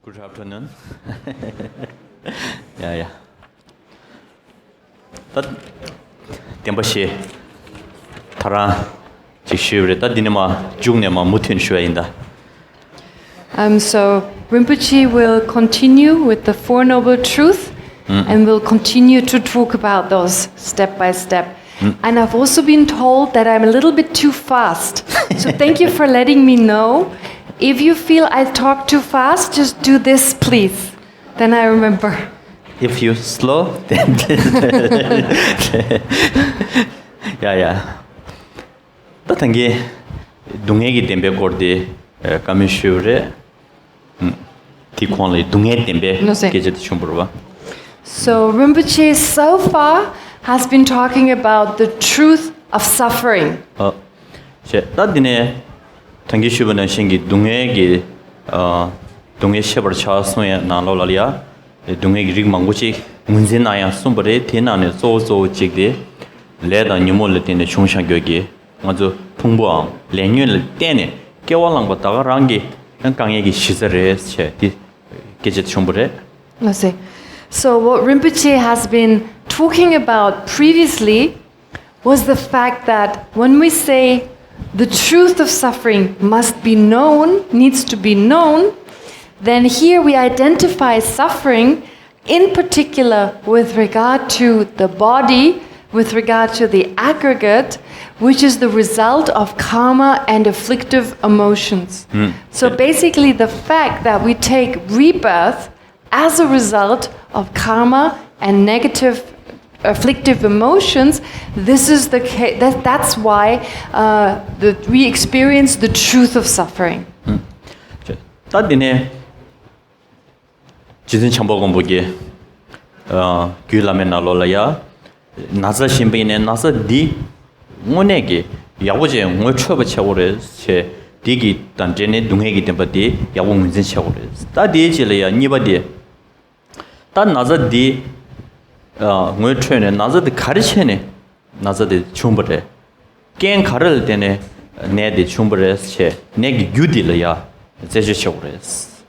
Good afternoon. Yeah. That Tembashi Tara Geshe that dinema Jungnema Mutin Shuainda. So Rinpoche will continue with the Four Noble Truths and will continue to talk about those step by step. And I've also been told that I'm a little bit too fast. So thank you for letting me know. If you feel I talk too fast, just do this, please. Then I remember. If you slow, then yeah. But again, Dungegi Dembe Gordi Kamishure Tikonli Dunge Dembe Gejet Chumburwa. So Rinpoche so far has been talking about the truth of suffering. That dine Tangi Shubana Shingi Dungegi Dunge Shepherd Charleston Nalolia, Dungegi Rigmanguchi, Munzinaya Sumbare, Tinan, so Jigde, Led and Numulet in the Chungsha Gogi, Mazu Pungbuang, Lenul Dene, Kewalang Batarangi, and Kangegi Shizares, Gejet Chumbure. Let's see. So what Rinpoche has been talking about previously was the fact that when we say the truth of suffering must be known, needs to be known, then here we identify suffering in particular with regard to the body, with regard to the aggregate, which is the result of karma and afflictive emotions. So basically the fact that we take rebirth as a result of karma and negative afflictive emotions, this is the case. That's why we experience the truth of suffering. Tadine Jizin Chambogon Bogi Gulamena Lolaya Nasa Shimbine Nasa Di Monegi Yawoje Mochova Chawres Digi Tanjene Dungegi Tempati Yawon Chawres. That Digilia Nibadi. That Nasa Di train and Naza the Karichene, Naza the Chumbere. Ken Karel dene ne the Chumberes che, neg Gudilia, Zeshores.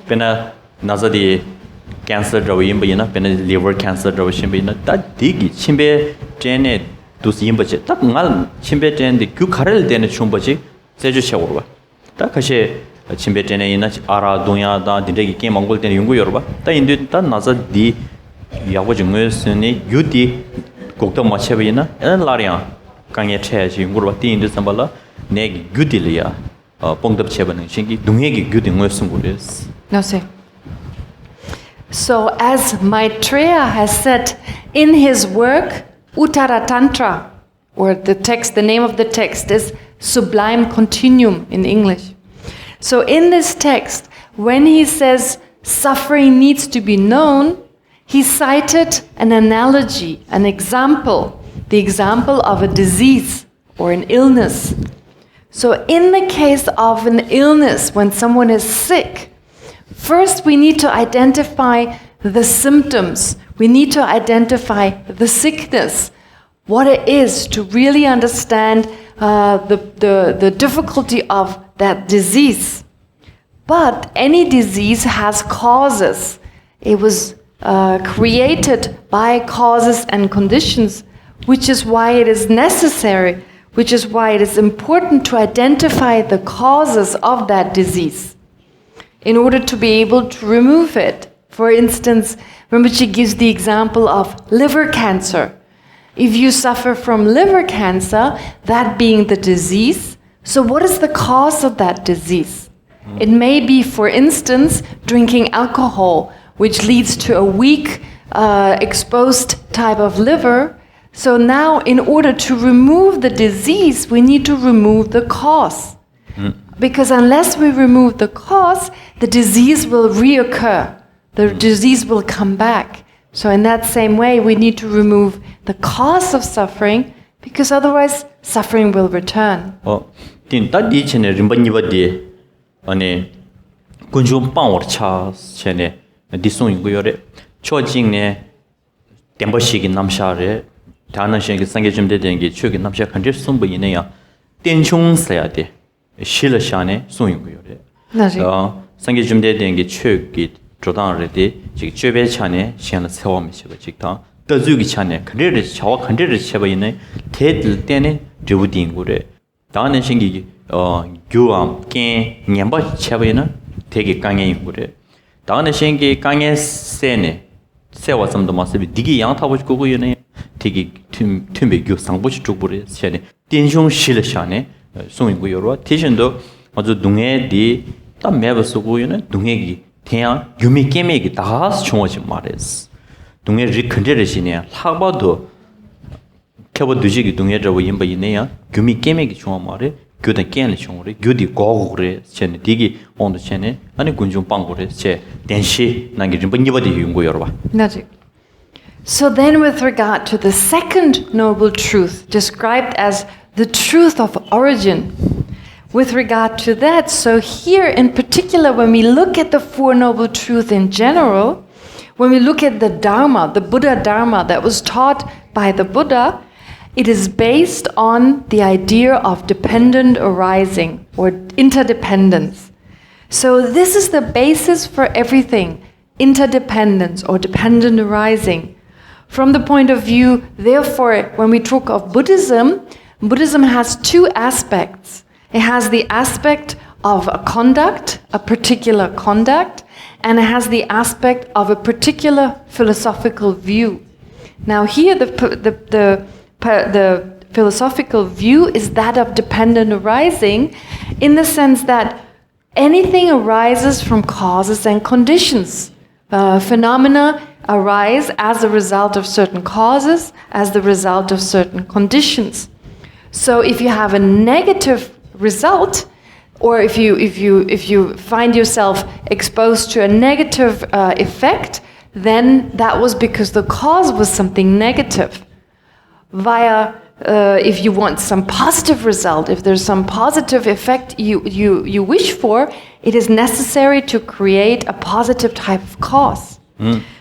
Pena Naza the cancer drawimbayina, Pena liver cancer drawshimbina, that digi, Chimbe Jene dus Yimbache, that Mal Chimbe Jen the Kukarel dene Chumbachi, Zeshorwa. Takashe Chimbe Jene in Ara Dunya, the Degi came on Golden Yungu Yorba, that indeed that Naza the Yawajungusuni, Yudi, Gokta Machavina, and Laria, Kanye Chaji, Gurati in the Sambala, Neg Gudilia, Pongdap Cheban and Shingi, Dungegi Gudin Wessunguris. No, say. So, as Maitreya has said in his work, Uttara Tantra, or the name of the text is Sublime Continuum in English. So, in this text, when he says suffering needs to be known, he cited an analogy, an example, the example of a disease or an illness. So in the case of an illness, when someone is sick, first we need to identify the symptoms. We need to identify the sickness, what it is, to really understand the difficulty of that disease. But any disease has causes. It was created by causes and conditions, which is why it is necessary, which is why it is important to identify the causes of that disease in order to be able to remove it. For instance, Rinpoche gives the example of liver cancer. If you suffer from liver cancer, that being the disease, so what is the cause of that disease? It may be, for instance, drinking alcohol, which leads to a weak, exposed type of liver. So now, in order to remove the disease, we need to remove the cause. Because unless we remove the cause, the disease will reoccur. The disease will come back. So in that same way, we need to remove the cause of suffering, because otherwise, suffering will return. Disung Guyore, Chojing ne Dembashiki Namshare, Tana Shank Sangajum de Dengi, Chug Namsha Country Sumba Inea, Tenchung Sayade, Shila Shane, Sung Guyore. 상계 좀대 된게 최기 조당을데 즉 최배 차네 시간을 세워면서 직다 더주기 차네 그래를 저와 간대를 채워 있는 대들 때는 저부딩 거래 다는 신기 교암 께 냠바 채워 있는 되게 강해 거래 다는 신기 강해 세네 세워 좀더 마스비 디기 양타고 싶고 얘네 되게 틈에 교 상보시 쪽으로 세네 딘종 실샤네 송이고 여러 티션도 아주 동해디 딱 매버서고 얘네 동해기 태양 유미 깨매기 다 총어지 말했어 동해 리컨데르시네 하바도 켜버 두지기 동해저고 임바 이네야 유미 깨매기 총어 말에 교대 깨는 총어리 교디 고고래 챤네 디기 온도 챤네 아니 군중 빵고래 제 댄시 난게 좀 번이버디 용고 여러 봐 나지. So then with regard to the second noble truth described as the truth of origin, with regard to that, so here in particular when we look at the Four Noble Truths in general, when we look at the Dharma, the Buddha Dharma that was taught by the Buddha, it is based on the idea of dependent arising or interdependence. So this is the basis for everything, interdependence or dependent arising. From the point of view, therefore, when we talk of Buddhism, Buddhism has two aspects. It has the aspect of a conduct, a particular conduct, and it has the aspect of a particular philosophical view. Now here the philosophical view is that of dependent arising in the sense that anything arises from causes and conditions. Phenomena arise as a result of certain causes, as the result of certain conditions. So if you have a negative result, or if you find yourself exposed to a negative effect, then that was because the cause was something negative. If you want some positive result, if there's some positive effect you wish for, it is necessary to create a positive type of cause.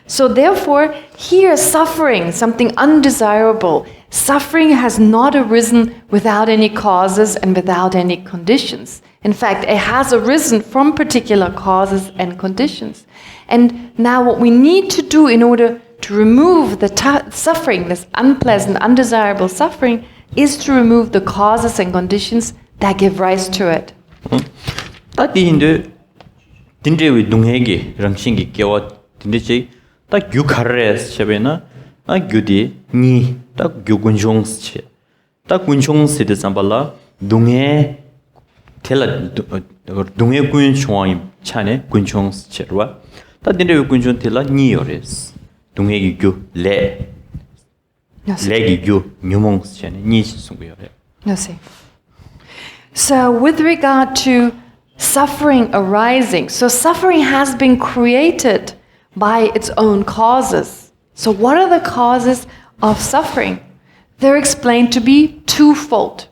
So therefore, here suffering, something undesirable, suffering has not arisen without any causes and without any conditions. In fact, it has arisen from particular causes and conditions. And now what we need to do in order to remove the suffering, this unpleasant, undesirable suffering, is to remove the causes and conditions that give rise to it. 따디인데 딘제위 동해기 랑싱기 깨와 딘데지 딱 유카레스 챵베나 아 규디 니딱 규군종스 딱 군종스데 잠발라 동해 텔라 동해 군종이 차네 군종스 챵와 따딘데 군종 텔라 니요레스 동해기 규레 레기 규 뉴몽스 챵네 니시 송고요레 So with regard to suffering arising, so suffering has been created by its own causes. So what are the causes of suffering? They're explained to be twofold.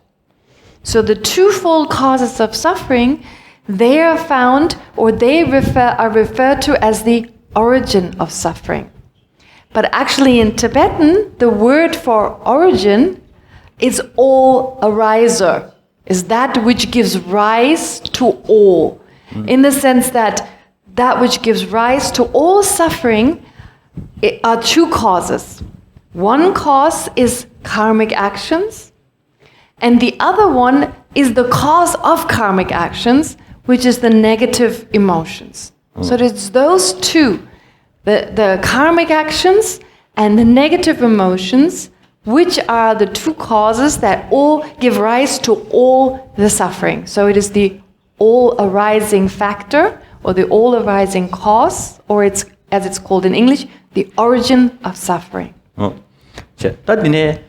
So the twofold causes of suffering, they are found, or they are referred to as the origin of suffering. But actually in Tibetan, the word for origin is all ariser, is that which gives rise to all. In the sense that which gives rise to all suffering are two causes. One cause is karmic actions, and the other one is the cause of karmic actions, which is the negative emotions. So it's those two, the karmic actions and the negative emotions, which are the two causes that all give rise to all the suffering. So it is the all arising factor, or the all arising cause, or it's, as it's called in English, the origin of suffering. 따디네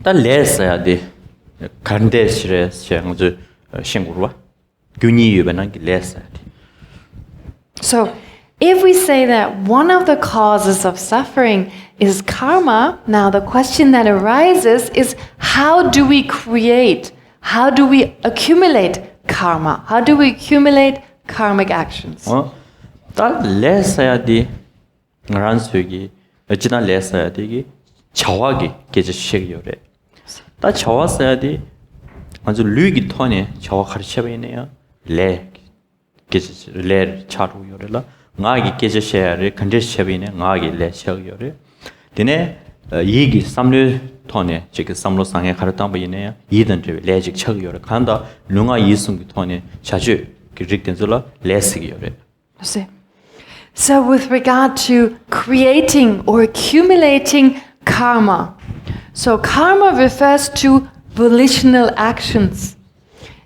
따 레스야 돼 간데시레 샹즈 셴구르와 균이유베난 레스야 돼. So if we say that one of the causes of suffering is karma, now the question that arises is how do we accumulate karma? How do we accumulate karmic actions? 따 레스야 돼 란스기 어찌나 레스야 되기 자화기 계제 시작이요래. 따 자화서야 돼 아주 류기 톤에 자화 가르쳐 버리네요. 레 Geshe le charu yorela ngagi Geshe re Condition chebine ngagi le cheg yore dine yigi samlu tone chik samlo sangye kharatang bayine yidan je le chig cheg yore khanda lunga yisung tone chaju ki rikten zula le sig yore. See. So with regard to creating or accumulating karma, so karma refers to volitional actions.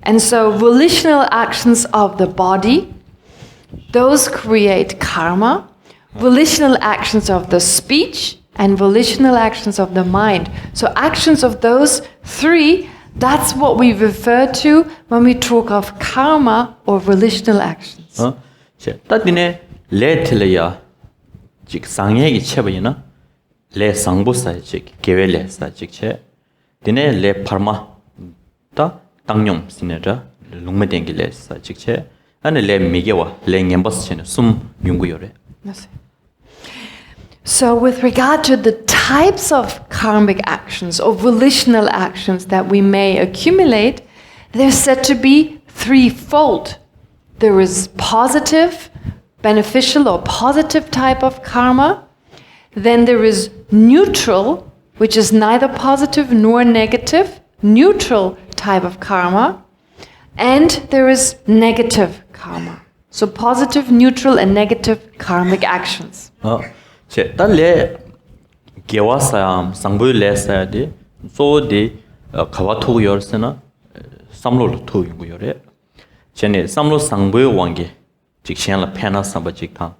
And so volitional actions of the body, those create karma. Volitional actions of the speech and volitional actions of the mind. So actions of those three, that's what we refer to when we talk of karma or volitional actions. 따디네 레 틀려야 직 상해기 쳐버이나 레 상보사 직 계획레 사직체 디네 레 파르마 따 당용 시네라 롱메댕기레 사직체 아니 레 미게와 레 냠버스체네 숨 용구요레. So with regard to the types of karmic actions or volitional actions that we may accumulate, they're said to be threefold. There is positive, beneficial or positive type of karma. Then there is neutral, which is neither positive nor negative, neutral type of karma. And there is negative karma. So positive, neutral, and negative karmic actions. 제 딸레 개와사야 상부레사야디 소디 가와토고 열세나 삼로로 토이고 열에 제네 삼로 상부의 왕게 직시한라 페나 삼바직타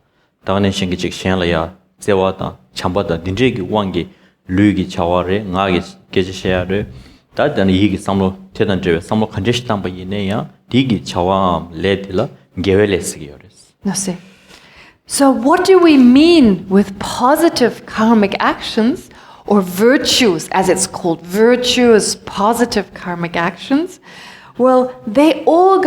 다원의 신기 직시한라야 제와다 참바다 딘제기 왕게 류기 차와레 나게 계지셔야를 다다는 이기 삼로 태단제 삼로 컨디션 바이네야 디기 차와 레딜라 게웰레스기 열스. 나세. So what do we mean with positive karmic actions or virtues, as it's called, virtuous positive karmic actions? Well, they all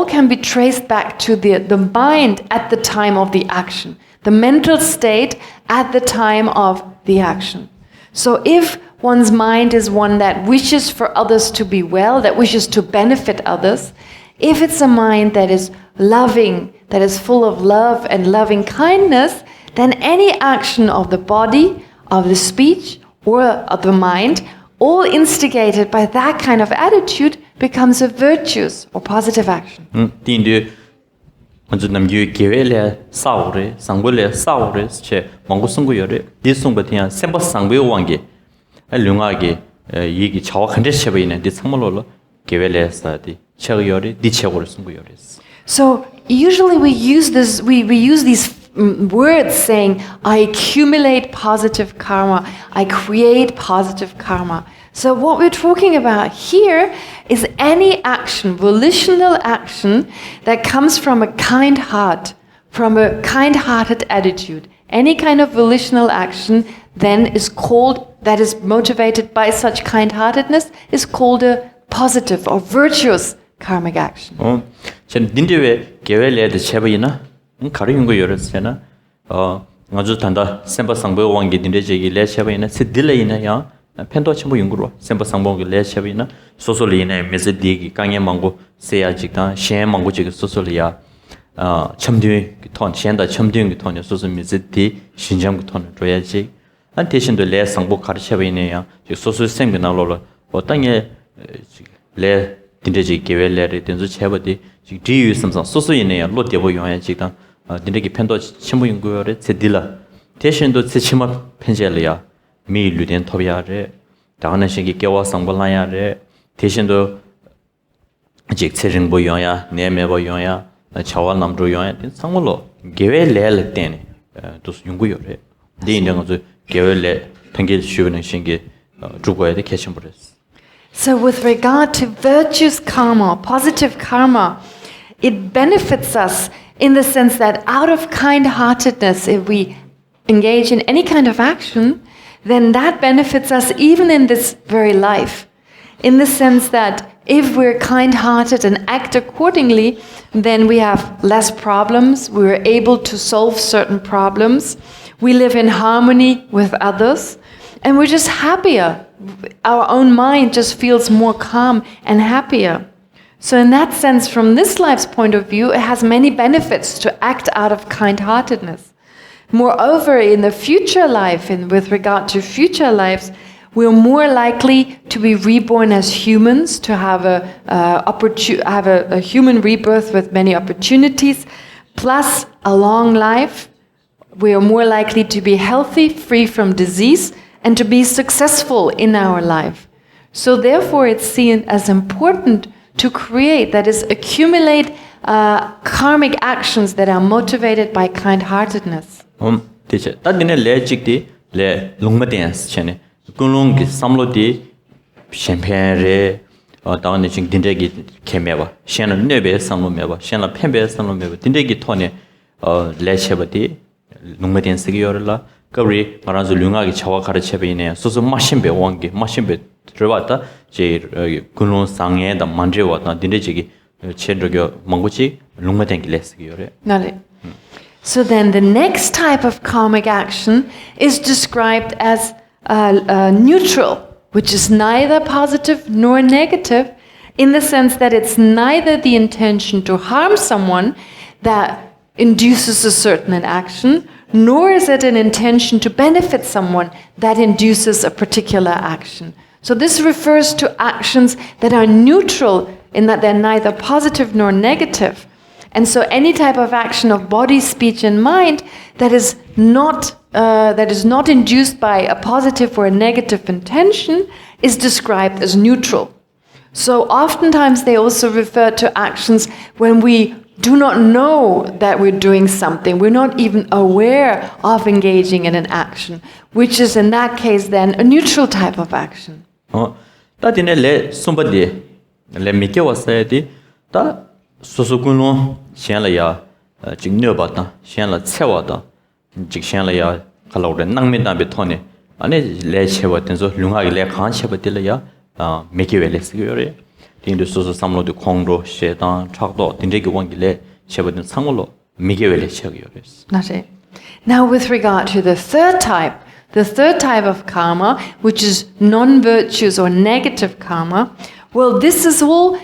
can be traced back to the mind at the time of the action, the mental state at the time of the action. So if one's mind is one that wishes for others to be well, that wishes to benefit others, if it's a mind that is loving, that is full of love and loving kindness, then any action of the body, of the speech, or of the mind, all instigated by that kind of attitude, becomes a virtuous or positive action. 딘데 먼저 남규 계획에 싸우래 상불에 싸우래 제 왕고 선거열에 디송버티야 셈버 상부의 왕게 룡하게 얘기 자와 컨디션 있는 디 상물로 계획에 싸디 체열이 디체고를 선거열에. So usually we use these words saying, I accumulate positive karma, I create positive karma. So what we're talking about here is any action, volitional action, that comes from a kind heart, from a kind-hearted attitude. Any kind of volitional action then is called, that is motivated by such kind-heartedness, is called a positive or virtuous karmic action. 전 딘데왜 계획에 제버이나 가르는 거 열었잖아. 아주 단다 셈버 상부 왕게 딘데제기 레셔베이나 시딜레이나야 펜도 첨부 연구로 셈버 상봉게 레셔베이나 소솔리네 메세디기 강에 망고 세야직다 시에 망고 지그 소솔리아 첨뒤 톤 시엔다 첨뒤 톤이 소솔 메세디 신장 톤을 줘야지 안 대신도 레 상보 가르셔베이네야 소솔 생게 나로로 어떤게 레 딘데지 계획레를 된주 제버디 지유 섬상 소소이네야 로데보 용야 지당 딘데기 펜도 첨부 연구열에 제딜라 대신도 제치마 펜젤이야 미류된 토비아레 다는 신기 개와 상벌라야레 대신도 직 체ring보 용야 내메보 용야 차와 남도 용야 상물로 계획레를 때네 또 연구열에 네인정도 계획레 펜겔 쉬우는 신기 주고야 돼 개심부렸어. So with regard to virtuous karma, positive karma, it benefits us in the sense that out of kind-heartedness, if we engage in any kind of action, then that benefits us even in this very life. In the sense that if we're kind-hearted and act accordingly, then we have less problems, we're able to solve certain problems, we live in harmony with others, and we're just happier. Our own mind just feels more calm and happier. So in that sense, from this life's point of view, it has many benefits to act out of kind-heartedness. Moreover, in the future life, with regard to future lives, we're more likely to be reborn as humans, to have a human rebirth with many opportunities, plus a long life. We are more likely to be healthy, free from disease, and to be successful in our life. So therefore, it's seen as important to create, that is, accumulate karmic actions that are motivated by kind-heartedness. Teacher, that didn't let Jigdi, le Lungmadians, Chene, Gulung, Samlodi, Champagne, or down the Dindegi Kemeva, Shannon Nebe, Samomeva, Shanna Pembe, Samomeva, Dindegi Tony, Le Chebati, Lungmadian Sigiola, Gabri, Maranzu Lunga, Chawakara Chebine, so Mashimbe, Wangi, Mashimbe, Trevata, J. Gunun Sange, the Mandrewata, Dindegi, Chendrogo, Manguchi, Lungmadian Lesgiore. So then the next type of karmic action is described as neutral, which is neither positive nor negative, in the sense that it's neither the intention to harm someone that induces a certain action, nor is it an intention to benefit someone that induces a particular action. So this refers to actions that are neutral in that they're neither positive nor negative. And so any type of action of body, speech, and mind that is not induced by a positive or a negative intention is described as neutral. So oftentimes they also refer to actions when we do not know that we're doing something. We're not even aware of engaging in an action, which is in that case then a neutral type of action. Susukuno, Shanlaya, Jignobata, Shanla Tsewata, Jikshanlaya, Kalore, Nangmina Betone, and it led Chevatenzo, Lunga Lekan Chevatilaya, Mikiveles, Tindu Susu Samlo de Kongro, Shetan, Chakdo, Tindegi Wangile, Chevatin Samolo, Mikiveles Chagures. Now, with regard to the third type of karma, which is non-virtuous or negative karma, well, this is all.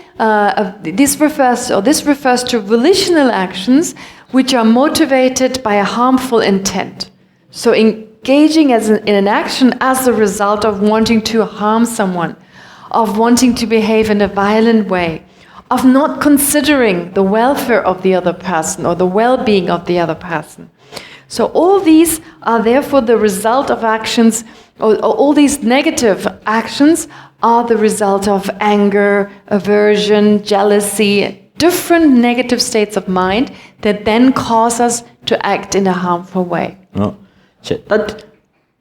This refers to volitional actions which are motivated by a harmful intent. So engaging in an action as a result of wanting to harm someone, of wanting to behave in a violent way, of not considering the welfare of the other person or the well-being of the other person. So all these are therefore the result of actions, or all these negative actions are the result of anger, aversion, jealousy, different negative states of mind that then cause us to act in a harmful way. That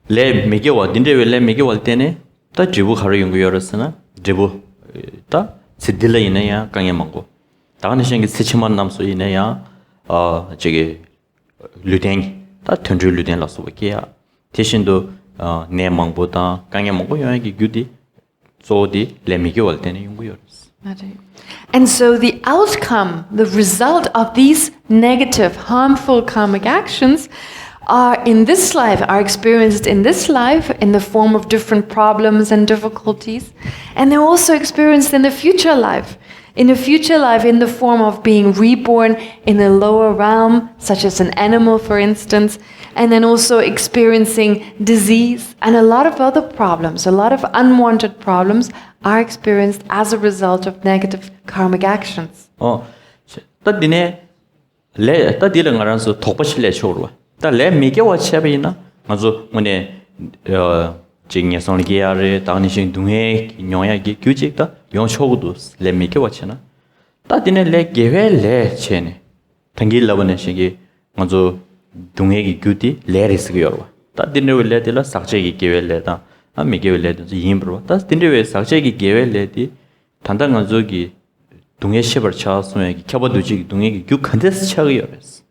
le Mikiwa, didn't le Mikiwa Tene, that Jibu Harry Yorosana, Jibu, that Sidilla Inea, Kanyamango. Tarnishing is Sichiman Namso Inea, Jiggy Luteng, that Tundru Luten Lasovakia, Tishindo, Neamangota, Kanyamango, Yangi Gudi. And so the outcome, the result of these negative, harmful karmic actions are experienced in this life in the form of different problems and difficulties, and they're also experienced in the future life. In the form of being reborn in a lower realm, such as an animal, for instance, and then also experiencing disease and a lot of other problems, a lot of unwanted problems are experienced as a result of negative karmic actions. Jingya Songiare, Tarnishing Dunge, Noya Gujita, Yon Shodus, Le Mikewachana. That didn't let give le chene. Tangi Lavaneshigi, Mazo Dunge Guti, Leris Giorwa. That didn't let the Sakjagi give letter, and Miguel led the Yimbro. That's the Sakjagi gave lady, Tandangazugi, Dunge Shiver Charles, Kabaduji, Dunge, you contest Chariores.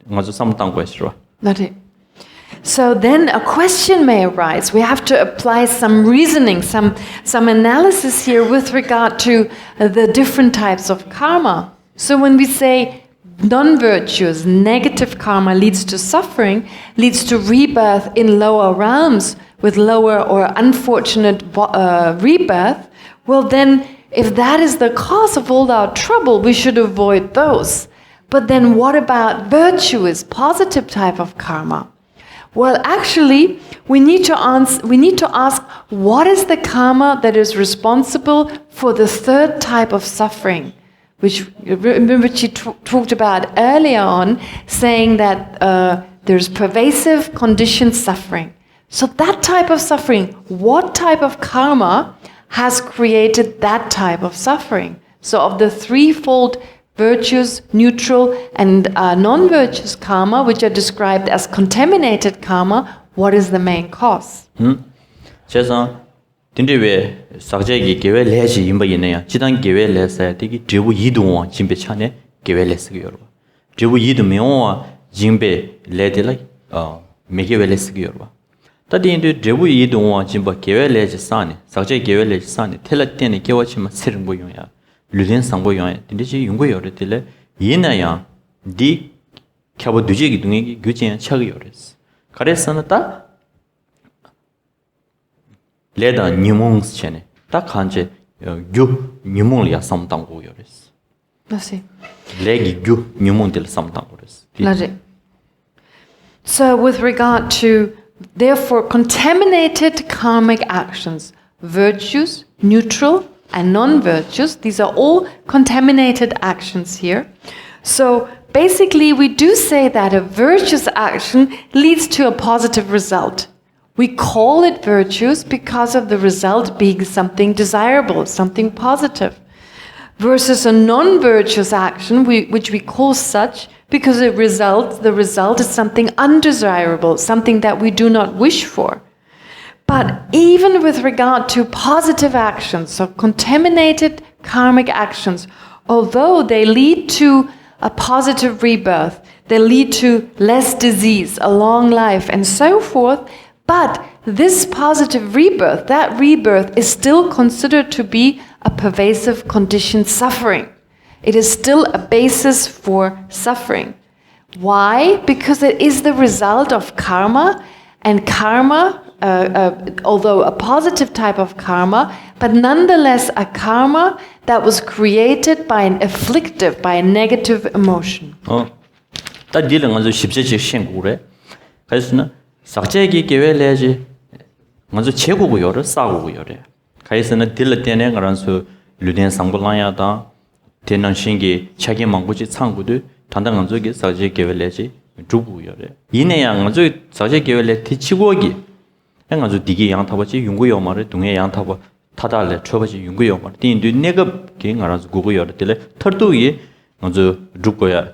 Mazo some tanguestra. Not it. So then a question may arise. We have to apply some reasoning, some analysis here with regard to the different types of karma. So when we say non-virtuous, negative karma leads to suffering, leads to rebirth in lower realms with lower or unfortunate rebirth, well then if that is the cause of all our trouble, we should avoid those. But then what about virtuous, positive type of karma? Well, actually, we need to ask what is the karma that is responsible for the third type of suffering, which Rinpoche talked about earlier on, saying that there's pervasive conditioned suffering. So that type of suffering, what type of karma has created that type of suffering? So of the threefold virtuous, neutral, and non-virtuous karma, which are described as contaminated karma, what is the main cause? 그래서 딘데베 사제기 계획 내지 임바이네야. 지단 계획 내서 되게 지부 이동원 진배 차네 계획 내스기요. 지부 이동면 진배 레들라 메게웨 내스기요. 따디인데 지부 이동원 진바 계획 내지 산에 사제 계획 내지 산에 텔라테네 계획치만 세른 거요야. 류된 상고요야. 딘데지 용고요를 이나야 디 캬보 두지기 동에 규제한 차기요레스. 그래서는 딱 레다 뉴몽스 체네 딱 한제 규 뉴몽이야 삼당고요레스. Merci. 레기 규 뉴몽들 삼당고레스. Logic. So with regard to, therefore, contaminated karmic actions, virtues, neutral, and non-virtuous, these are all contaminated actions here. So basically, we do say that a virtuous action leads to a positive result. We call it virtuous because of the result being something desirable, something positive. Versus a non-virtuous action, which we call such because the result is something undesirable, something that we do not wish for. But even with regard to positive actions, so contaminated karmic actions, although they lead to a positive rebirth, they lead to less disease, a long life, and so forth, but this positive rebirth, that rebirth is still considered to be a pervasive conditioned suffering. It is still a basis for suffering. Why? Because it is the result of karma, and karma, although a positive type of karma, but nonetheless a karma that was created by an afflictive, by a negative emotion. 딱 딜은 아주 십제지 신고래. 그래서는 삭제기 계획내지 먼저 제고고요를 싸고고요래. 그래서는 딜을 때는 그런서 류된 상불라야다. 대난 신기 자기 망고지 창구도 단단한 저기 삭제 계획내지 주고요래. 이내양 아주 삭제 계획내 뒤치고기. 아주 디기 양타버지 용고요 말을 동해 양타버 타달래 쳐버지 용고요 말. 딘도 내가 긴 알아서 고고요를 때 터도이 아주 주고야.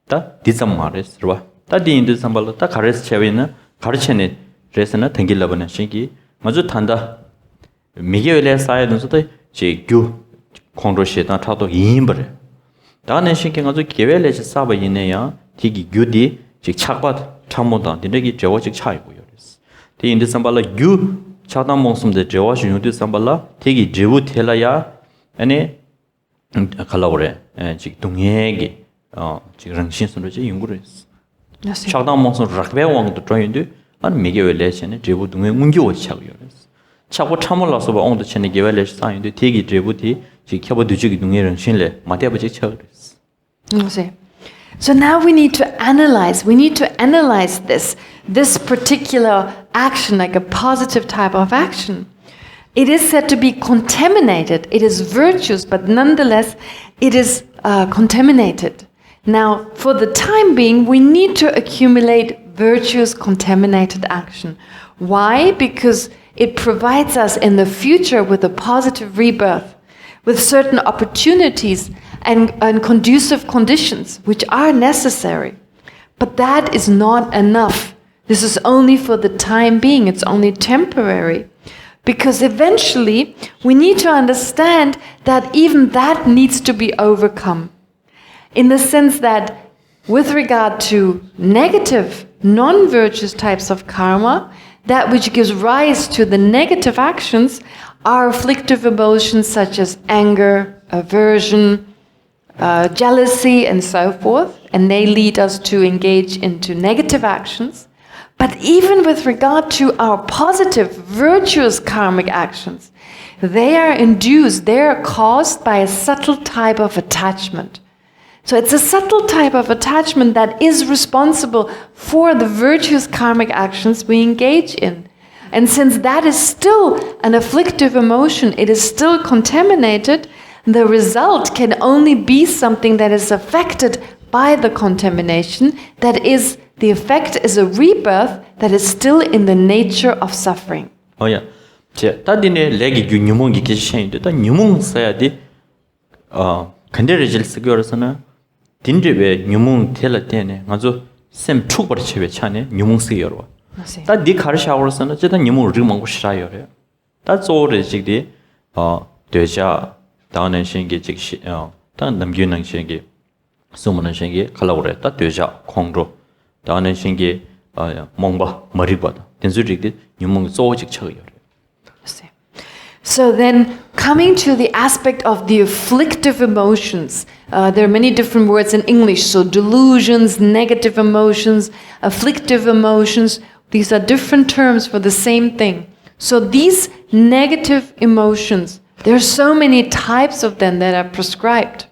다 디점 말했어 봐. 다 딘도 삼발로 다 가르쳐 채위는 가르쳐내 레슨을 당길라버는 신기 아주 탄다 미게엘에 쌓여든서도 제규 콘로시에다 타도 이임버래 다는 신기 아주 계획에서 쌓아 있네요 디기 규디 즉 착받 참모다 디르기 저워직 차이고요 그래서 디인데 삼발로 규 차단 몽숨데 저워시 유디 삼발라 디기 제부 텔라야 아니 칼라오레 즉 동해기 지금 신선로지 연구를 했어 차단 몽숨 락배왕도 트라인데 안 미게엘에서는 제부 동해 문교와 차고요 차고 참을라서 봐 온도 전에 계획을 쌓인데 되게 제부디 지켜봐 두지기 동해는 신뢰 마대버지 차그랬어. So now we need to analyze this particular action, like a positive type of action. It is said to be contaminated. It is virtuous, but nonetheless it is contaminated. Now, for the time being, we need to accumulate virtuous contaminated action. Why? Because it provides us in the future with a positive rebirth, with certain opportunities and conducive conditions, which are necessary. But that is not enough. This is only for the time being. It's only temporary. Because eventually, we need to understand that even that needs to be overcome. In the sense that with regard to negative, non-virtuous types of karma, that which gives rise to the negative actions are afflictive emotions such as anger, aversion, jealousy, and so forth, and they lead us to engage into negative actions. But even with regard to our positive, virtuous karmic actions, they are induced, they are caused by a subtle type of attachment. So it's a subtle type of attachment that is responsible for the virtuous karmic actions we engage in. And since that is still an afflictive emotion, it is still contaminated, the result can only be something that is affected by the contamination, that is, the effect is a rebirth that is still in the nature of suffering. Oh yeah. 제 따디네 레기 뉴몽기 계시인데 다 뉴몽 써야지 근데를 질 쓰고서는 딘드베 뉴몽 텔라 때네 아주 샘 축벌 쳐베 차네 뉴몽 쓰여로 따디 가르샤오로서는 제가 뉴몽 르몽고 싫어요. 다 조르 지디 되자 다는 신기 즉시 단 남규는 신기 수문은 신기 칼라오레 다 되자 공로 다는 신기 몽바 머리바다 된수직디 뉴몽 조직 쳐요. So then, coming to the aspect of the afflictive emotions, there are many different words in English. So delusions, negative emotions, afflictive emotions, these are different terms for the same thing. So these negative emotions, there are so many types of them that are prescribed.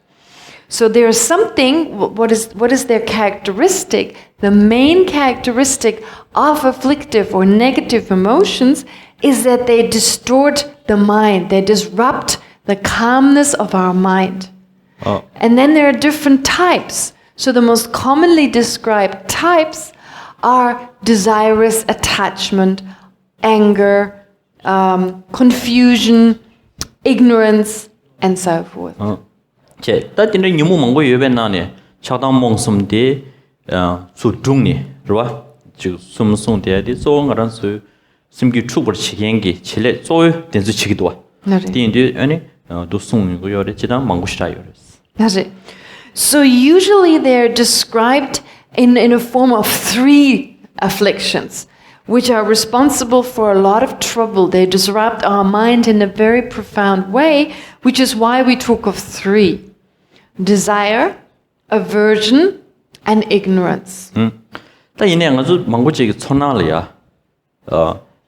So there is something, what is their characteristic? The main characteristic of afflictive or negative emotions is that they distort the mind, they disrupt the calmness of our mind. And then there are different types. So the most commonly described types are desirous attachment, anger, confusion, ignorance, and so forth. 제 따디네 뉴몽 망고 예배나네 차당 몽숨데 수중니 그러와 즉 숨송데디 소응가란 수 심기 축을 치겐기 칠레 쪼 된수 치기도 와. 딘디 아니 도송고 요래 지단 망고시라 요래. So usually they're described in a form of 3 afflictions, which are responsible for a lot of trouble. They disrupt our mind in a very profound way, which is why we talk of 3. Desire, aversion, and ignorance. 다 이내 아주 망고지기 천나리야.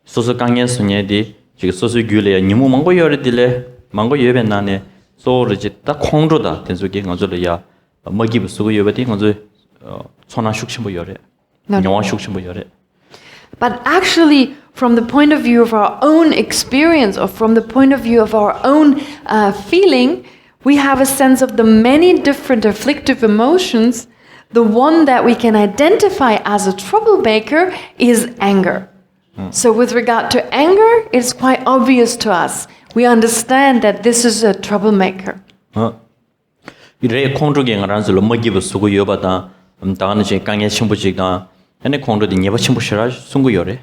소소 강에 순예디 지금 소소 규례야 니무 망고 요래딜레 망고 예배나네 소르지 딱 콩로다 된속이 가져려야 먹이부 쓰고 예배디 가져 천나 숙심부 요래. 영화 숙심부 요래. But actually, from the point of view of our own experience or from the point of view of our own feeling, we have a sense of the many different afflictive emotions. The one that we can identify as a troublemaker is anger. So with regard to anger, it's quite obvious to us. We understand that this is a troublemaker. 이래 콩조게 가란슬로 먹이부 쓰고 여바다 다가는 제 강에 신부지가 아니 콩조디 예바 신부시라 숨고 요래.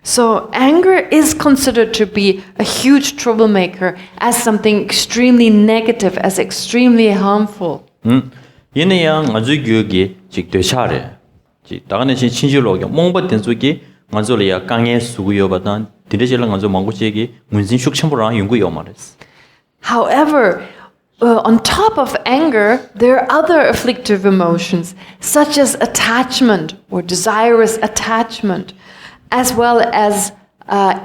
So anger is considered to be a huge troublemaker, as something extremely negative, as extremely harmful. 얘네야 아주 교육이 즉 되샤래. 즉 다가는 제 친절로게 몽버된 속이 간절이야 강에 수고여바단 디레젤랑 간절 망고지기 문신 숙청보라 연구요 말했어. However, on top of anger, there are other afflictive emotions, such as attachment or desirous attachment, as well as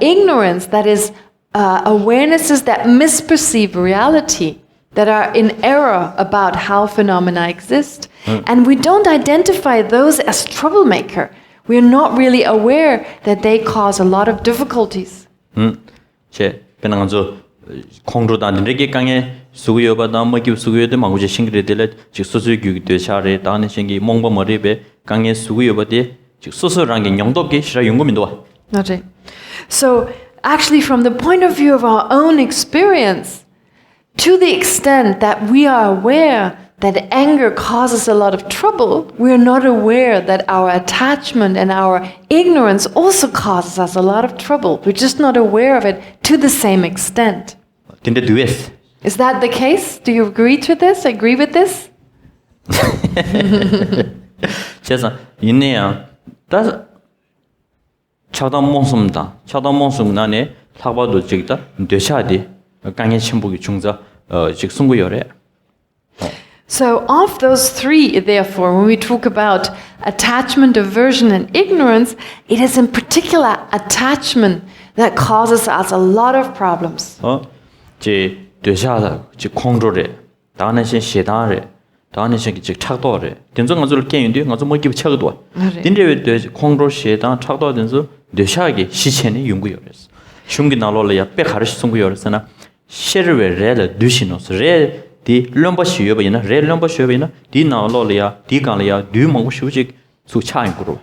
ignorance, that is, awarenesses that misperceive reality, that are in error about how phenomena exist. And we don't identify those as troublemaker. We're not really aware that they cause a lot of difficulties. 제 그냥 저 콩로다 느리게 강에 수고여바다 먹기 수고여도 망고제 싱그레들 즉 소소규기 되샤래 다는 신기 몽바 머리베 강에 수고여바데 즉 소소란 게 영도게 싫어 연구민도 와. So actually from the point of view of our own experience, to the extent that we are aware that anger causes a lot of trouble, we are not aware that our attachment and our ignorance also causes us a lot of trouble. We're just not aware of it to the same extent. Is that the case? Do you agree to this? Agree with this? 그래서 이내야 다 차단 몽숨 안에 사과도 저기다 되셔야지 강의 신부기 중자 즉 승구열에. So of those three, therefore, when we talk about attachment, aversion, and ignorance, it is in particular attachment that causes us a lot of problems. 제 되샤 제 공조래 다는 신 시다래 다는 신 즉 착도래 된정 가지고 게임인데 가지고 뭐 기브 착도 딘데 되 공조 시다 착도 된서 되샤게 시체네 연구요랬어 슝기 나로래야 배 가르치 송구요랬으나 셰르웨 레르 두시노스 레디 럼버시 여버이나 레 럼버시 여버이나 디 나로래야 디 간래야 두 먹고 쉬우지 수차인 거로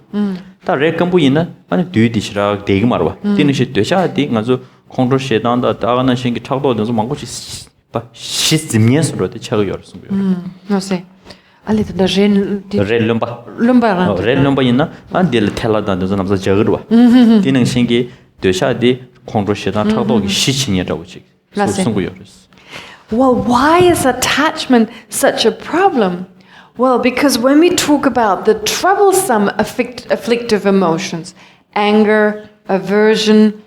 다 레컴부이나 아니 뒤디시라 되게 말아 디는 시 되샤디 가지고 공조 시다다 다가는 신기 착도 된서 먹고지 시즈미에서로 대처가 열었습니다. 그래서 알레도 렐lumba lumba 렐lumba 있나 안딜 텔라다 된서 남자 저거로 디는 신기 되샤디 공조 시다 착도기 시친이라고 지 소승고 열었어. Well, why is attachment such a problem? Well, because when we talk about the troublesome afflictive emotions, anger, aversion,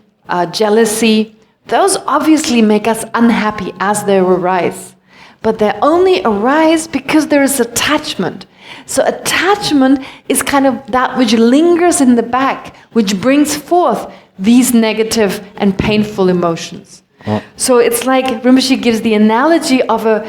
jealousy, those obviously make us unhappy as they arise. But they only arise because there is attachment. So attachment is kind of that which lingers in the back, which brings forth these negative and painful emotions. So it's like Rinpoche gives the analogy of a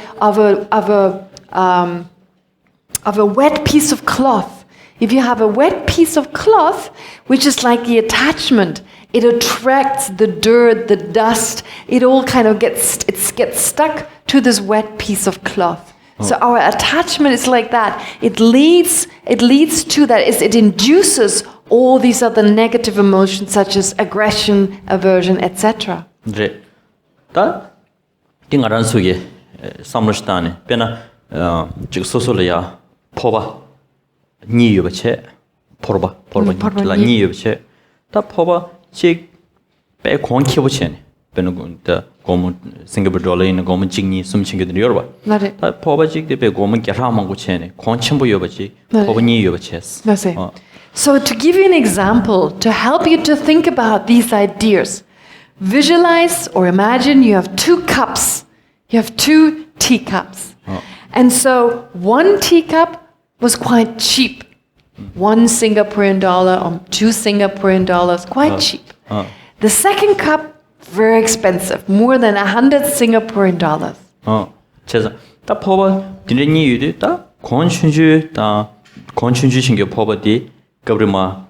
wet piece of cloth. If you have a wet piece of cloth, which is like the attachment, it attracts the dirt, the dust. It all kind of gets stuck to this wet piece of cloth. So our attachment is like that. It leads to that. It induces all these other negative emotions such as aggression, aversion, etc. 네. 다 띵아란 속에 삼르스탄에 배나 즉 소소려야 포바 니유버체 포르바 라 니유버체 다 포바 즉 배공키버체네 배는 다 고문 싱가포르 돌레인 고문 직니 숨친게들 여러봐 다 포바 직대 배 고문 게라만 고체네 공침부 여버지 포바 니유버체스 맞아요. So to give you an example, to help you to think about these ideas, visualize or imagine you have two cups. You have two teacups. And so one teacup was quite cheap. $1 Singaporean or $2 Singaporean, quite cheap. The second cup, very expensive, more than $100 Singaporean. 제가 다 포바 디레니 유디 다 건춘주 신경 포바디 그브리마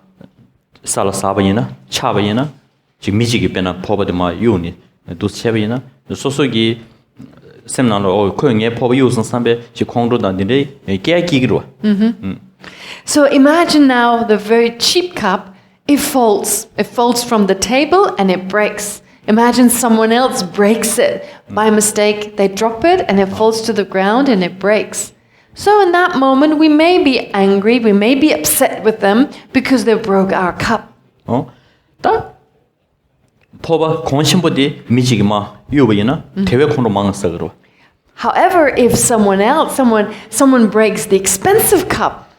살사바이나 차바이나 지금 미지기 빼나 포바드마 유니 도체바이나 소소기 셈나로 코용에 포바 유선 삼배 지 공로단데 깨기기로 So imagine now the very cheap cup, it falls from the table and it breaks. Imagine someone else breaks it by mistake, they drop it and it falls to the ground and it breaks. So in that moment we may be angry, we may be upset with them because they broke our cup. 다 포바 konshimbo 미지기마 유버이나 대외 콘로 망았어 그러. However, if someone breaks the expensive cup,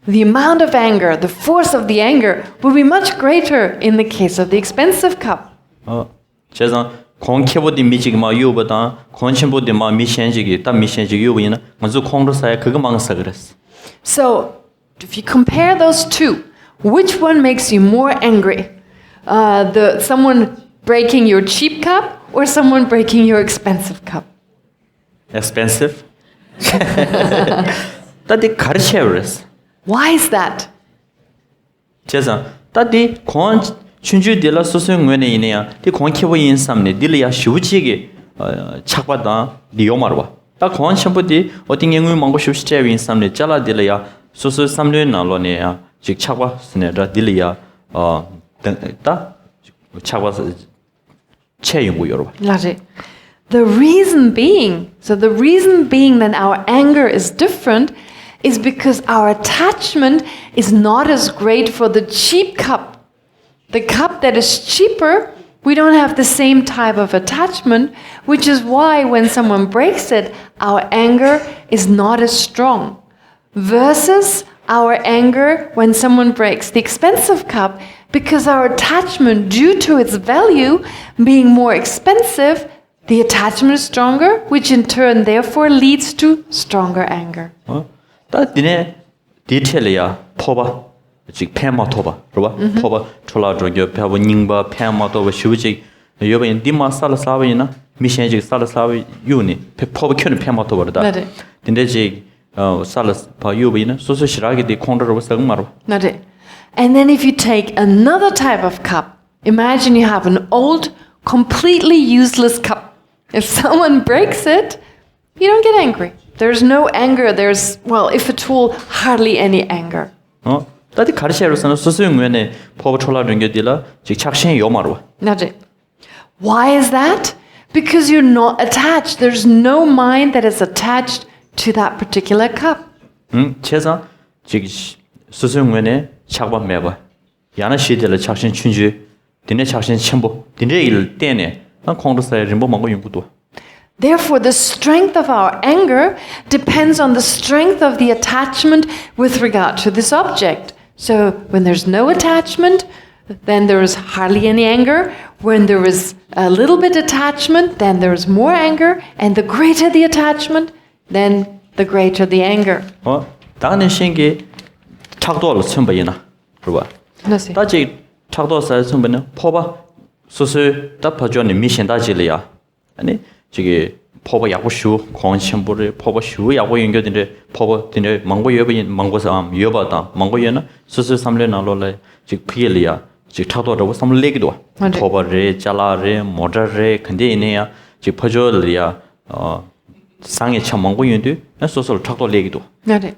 the amount of anger, the force of the anger will be much greater in the case of the expensive cup. 제가 konki보디 미지기마 유버다 konshim보디 마 미셴지기 다 미셴지 유버이나 먼저 콘로사에 그거 망았어 그랬어. So, if you compare those two, which one makes you more angry? Someone breaking your cheap cup or someone breaking your expensive cup? Expensive? 다디 가르쳐야 그랬어. Why is that? 제가 다디 권 춘주 딜라 소소응원에 이내야 디 권키보 인삼네 딜이야 쉬우지게 착받다 니오마르와 다 권첨부디 어떤 영웅 망고 쉬우시제 인삼네 잘라 딜이야 소소 삼뇌 나로네야 즉 착받스네라 딜이야 다 착받 체용고 여러분. Logic. The reason being that our anger is different is because our attachment is not as great for the cheap cup. The cup that is cheaper, we don't have the same type of attachment, which is why when someone breaks it, our anger is not as strong. Versus our anger when someone breaks the expensive cup, because our attachment, due to its value being more expensive, the attachment is stronger, which in turn therefore leads to stronger anger. 다 디네 디테일이야 포바 즉 페마토바 그러봐 포바 촐라드로 배워 닝바 페마토바 쉬우지 여번 디마 살사바이나 미션직 살사바 유니 포바 켜는 페마토바다 근데 지 살스 파 유비나 소소시라게 디 콘더로 상마로 나데. And then if you take another type of cup, imagine you have an old, completely useless cup. If someone breaks it, you don't get angry. There's no anger. There's, well, if at all, hardly any anger. 다들 가르치로서는 소소용면에 포바 촐라드는 게 딜라 즉 착신이 요마로 나데. Why is that? Because you're not attached. There's no mind that is attached to that particular cup. 제사 즉 소소용면에 착반 매봐 야나 시들의 착신 춘주 디네 착신 첨부 디네 일 때네 콩도사의 림보 망고 연구도 Therefore, the strength of our anger depends on the strength of the attachment with regard to this object. So, when there's no attachment, then there is hardly any anger. When there is a little bit attachment, then there is more anger. And the greater the attachment, then the greater the anger. 다는 신기 착도를 첨부이나 그러봐 다지 착도사 첨부는 포바 소소 답하죠니 미션 다지리야 아니 저기 포바 야구슈 권첨부를 포바슈 야구 연결된데 포바 된데 망고 여빈 망고사 여바다 망고여나 소소 삼려 나로래 즉 피엘이야 즉 착도라고 삼레기도 포바레 잘라레 모더레 근데 이네야 즉 퍼줘리야 상에 참 망고 연도 소소를 착도 레기도 네.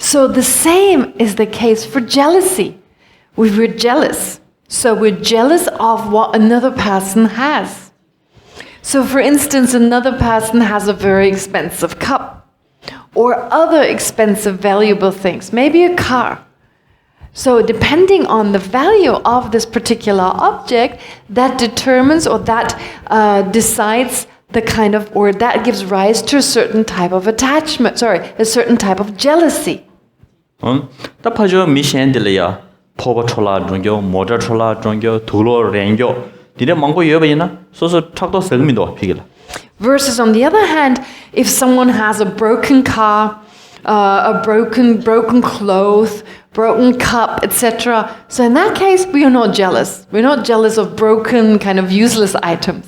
So the same is the case for jealousy. We're jealous. So we're jealous of what another person has. So for instance, another person has a very expensive cup or other expensive, valuable things, maybe a car. So depending on the value of this particular object, that determines or that decides the kind of, or that gives rise to a certain type of attachment, a certain type of jealousy. 답하죠 미션들이야 포바 촐라 종교 모자 촐라 종교 두로 랭교 디네 망고 여베이나 소소 착도 설미도 피길라 Versus on the other hand, if someone has a broken car, a broken clothes, broken cup, etc. So in that case, we are not jealous. We're not jealous of broken kind of useless items.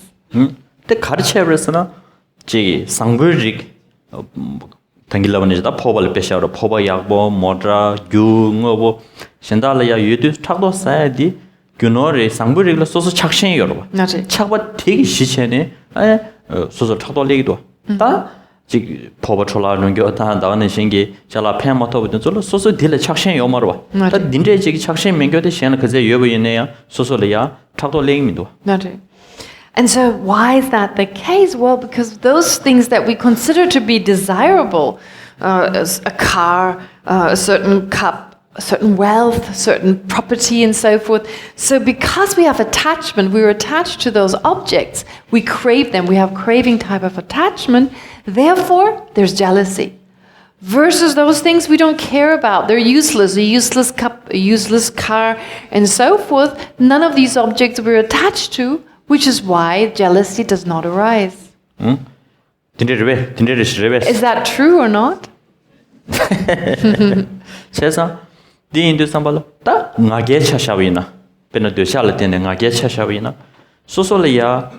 때 가르쳐버렸으나 지 상불직 당길라버니다 포바를 빼셔로 포바 약보 모드라 유응어보 신달이야 유도 착도 사야디 균어리 상불직을 소소 착신이 여러분 착바 되게 시체네 소소 착도 얘기도 다지 포바 촐라는 게 어떤 나는 신기 잘라 팬모토부터 좀 소소 딜의 착신이 요마로 다 닌제 지기 착신 명교대 시에는 그제 여보이네야 소소리야 착도 얘기미도 And so why is that the case? Well, because those things that we consider to be desirable, as a car, a certain cup, a certain wealth, a certain property and so forth. So because we have attachment, we're attached to those objects, we crave them, we have craving type of attachment, therefore there's jealousy. Versus those things we don't care about, they're useless, a useless cup, a useless car, and so forth. None of these objects we're attached to, which is why jealousy does not arise. Is that true or not? 세상 디인도 삼발로 다 나게 차샤위나 베나 되샬을 때네 나게 차샤위나 소소리야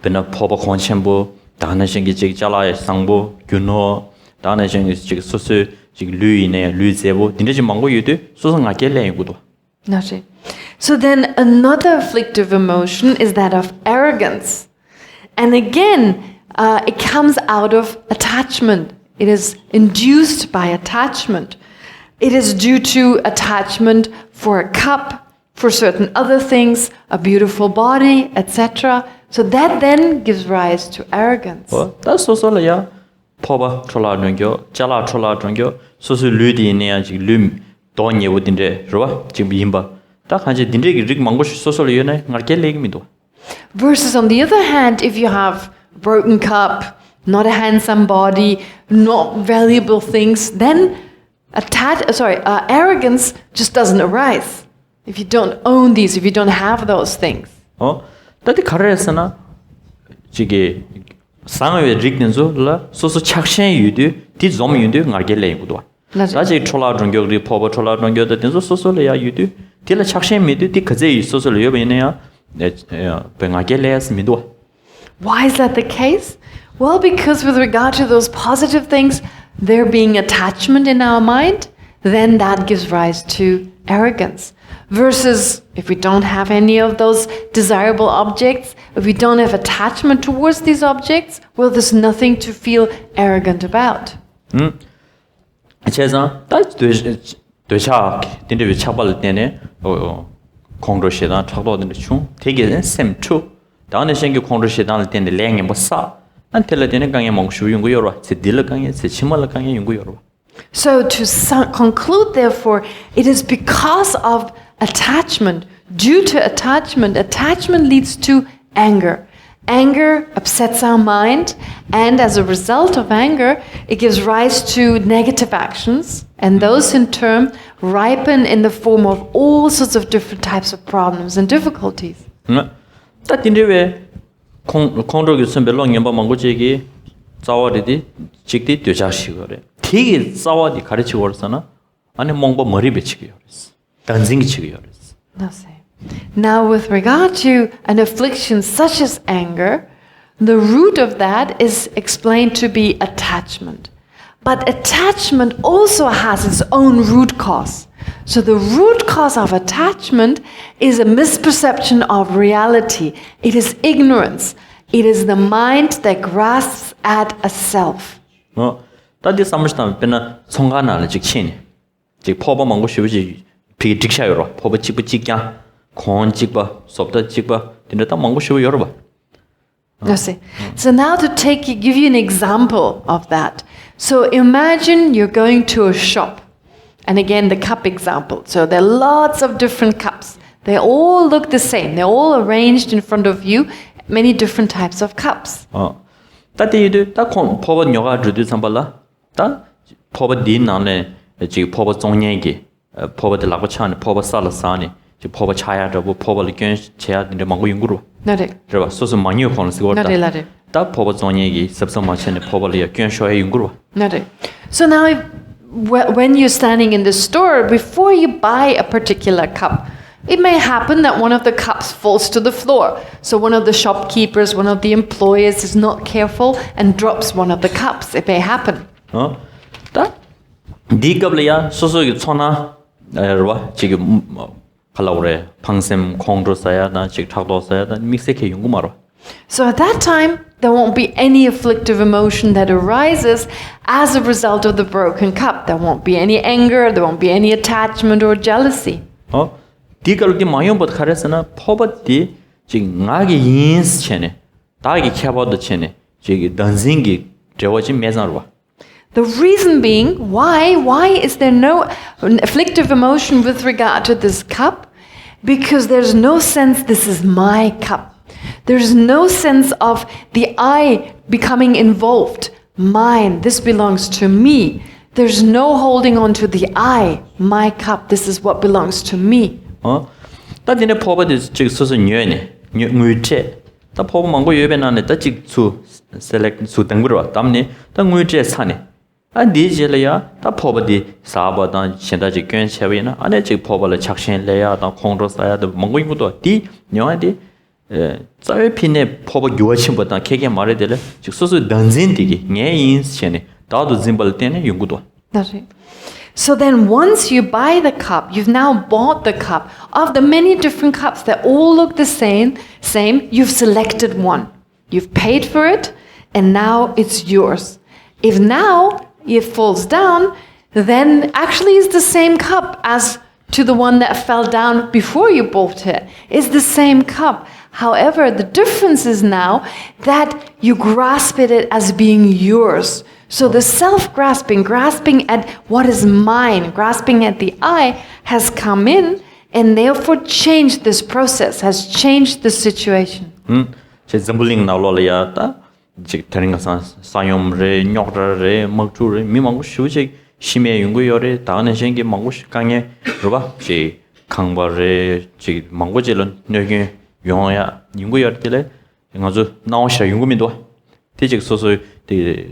베나 포버 콘쳔부 다는 신기 직 잘라의 상부 균호 다는 신기 직 소소 직 류이네 류제부 딘데지 망고 유도 소소 나게 레고도 나지. So then another afflictive emotion is that of arrogance. And again, it comes out of attachment. It is induced by attachment. It is due to attachment for a cup, for certain other things, a beautiful body, etc. So that then gives rise to arrogance. That's also like poba chola dongyo, jala chola dongyo, sosu ludi neya jig lum donye wudinde, right? Jig bimba. 딱 한지 딘데기 릭 망고시 소소를 연해 ngarke legmido. Versus on the other hand, if you have a broken cup, not a handsome body, not valuable things, then arrogance just doesn't arise. If you don't own these, if you don't have those things. 다들 가르에서나 지게 상어의 릭는조라 소소 착신 유도 디좀 유도 나게래 이거도 다시 촐라 종교리 포버 촐라 종교도 된소 소소래야 유도 딜라 착신 미도 디 그제 소소를 여베네야 네 뱅아게래스 미도. Why is that the case? Well, because with regard to those positive things, there being attachment in our mind, then that gives rise to arrogance. Versus if we don't have any of those desirable objects, if we don't have attachment towards these objects, well, there's nothing to feel arrogant about. 제가 딱 되차 근데 왜 차발 때네 공로시다 차도는 중 되게 샘추 다음에 생기 공로시다 때네 랭에 뭐사 안텔라 때네 강에 멍슈 용고 여러 제 딜라 강에 제 치말 강에 용고 여러. So to conclude, therefore, it is because of attachment. Due to attachment, attachment leads to anger. Anger upsets our mind, and as a result of anger, it gives rise to negative actions, and those in turn ripen in the form of all sorts of different types of problems and difficulties. 딱 근데 왜 공로교선 별로 연방 망고지기 싸워리디 직디 되자시거래. 되게 싸워디 가르치고 그랬잖아. 아니 뭔가 머리 베치기 그랬어. 단징이 치기 그랬어. Now with regard to an affliction such as anger, the root of that is explained to be attachment. But attachment also has its own root cause. So the root cause of attachment is a misperception of reality. It is ignorance. It is the mind that grasps at a self. 다디 삼을스탄 배나 성가나는 직친. 즉 포범하고 싶지 비 직샤요로 포범 직부 직냐 콘 직바 섭다 직바 근데 다 망고 싶어 여러 봐. So now to give you an example of that. So imagine you're going to a shop. And again, the cup example. So there are lots of different cups. They all look the same. They're all arranged in front of you. Many different types of cups. 따디도 다 포버 녀가 주도 삼발라. 다 포버 디나네 지 포버 종년기 포버들 라고 차네 포버 살라사니 지 포버 차야라고 포버를 견 제야인데 망고 연구로. 나래. 그래 소소 많이 거는 쓰고다. 나래. 다 포버 종년기 섭서 마찬에 포버를 견 쇼에 연구로. 나래. So now when you're standing in the store, before you buy a particular cup, it may happen that one of the cups falls to the floor. So one of the shopkeepers, one of the employees is not careful and drops one of the cups. It may happen. 다 디급이야 소소기 천나 와 지금 칼라오레 방샘 공도사야 나 지금 작도사야 나 믹스케 연구 말어. So at that time, there won't be any afflictive emotion that arises as a result of the broken cup. There won't be any anger, there won't be any attachment or jealousy. 디가르기 마용봇 카레스나 포버디 지금 나게 인스 체네 다기 캬버드 체네 지금 던징기 저워지 메자르와. The reason being, why is there no afflictive emotion with regard to this cup? Because there's no sense this is my cup. There's no sense of the I becoming involved. Mine, this belongs to me. There's no holding on to the I, my cup, this is what belongs to me. 따디네 포버디 지금 소소 녀네 뉘체 다 포버 망고 예배나네 다 지금 수 셀렉트 수 등부로 담네 다 뉘체 사네 디젤이야 다 포버디 사바다 현다지 견체위나 안에 지금 포버를 착신래야 다 공로사야 다 망고 이것도 디 녀한테 자외핀의 포버 요아침보다 개개 말해 될래 즉 소소 던진디기 녜 인스체네 다도 짐벌 때네 연구도. So then once you buy the cup, you've now bought the cup. Of the many different cups that all look the same, you've selected one. You've paid for it, and now it's yours. If now it falls down, then actually it's the same cup as to the one that fell down before you bought it. It's the same cup. However, the difference is now that you grasp it as being yours. So the self-grasping, grasping at what is mine, grasping at the I, has come in and therefore changed this process, has changed the situation. 제 점블링 나올려야 다 즉 다른 것은 사용레 녀르레 먹주레 미망고 쉬우지 심해 연구열에 다는 생기 망고 강에 그봐 지 강바레 지 망고질은 여기 용어야 연구열 때래 아주 나오시라 연구민도 대직 소소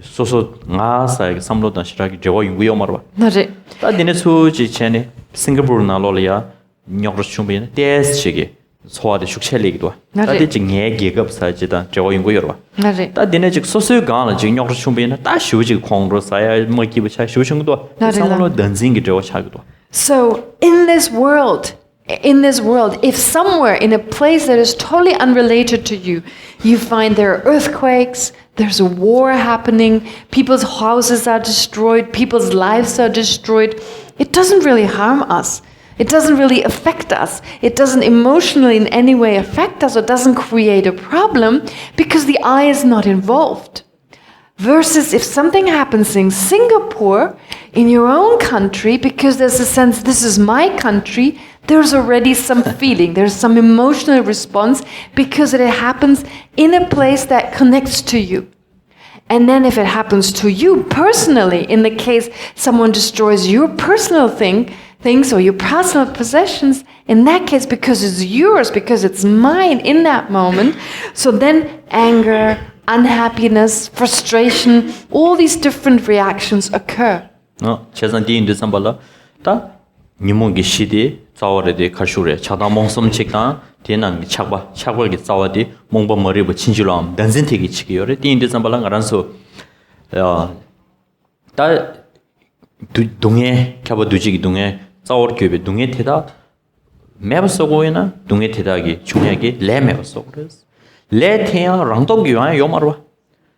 소소 나사 삼로다 시라기 저거 연구요 말아 나제. 따디네 소지 전에 싱가포르 나로리아 녀르 춤비네 데스치게 소화의 숙체리기도 따디 징예 계급 사지다 저거 연구요 봐 나제. 따디네 즉 소소 가나 징 녀르 춤비네 따 쇼지 콩로 사야 뭐 기부 차 쇼싱도 상으로 던진게 저거 차기도 So in this world, if somewhere in a place that is totally unrelated to you, you find there are earthquakes, there's a war happening, people's houses are destroyed, people's lives are destroyed, it doesn't really harm us. It doesn't really affect us. It doesn't emotionally in any way affect us or doesn't create a problem because the I is not involved. Versus if something happens in Singapore, in your own country, because there's a sense this is my country, there's already some feeling, there's some emotional response because it happens in a place that connects to you. And then if it happens to you personally, in the case someone destroys your personal things or your personal possessions, in that case, because it's yours, because it's mine in that moment, so then anger, unhappiness, frustration, all these different reactions occur. 재산 뒤인데 삼발라 다 니몽기 시디 자월에데 가슈레 차다 몽섬 책다 대난 차벌기 자와디 몽범 머리부 친실람 단센테기 치기요레 뒤인데 삼발라 알아서 다 동해 캬버 두지기 동해 자월 교배 동해 태다 매버서고이나 동해 태다기 중요하게 레 매버서 그래서 레 태야 랑동기와 요마르와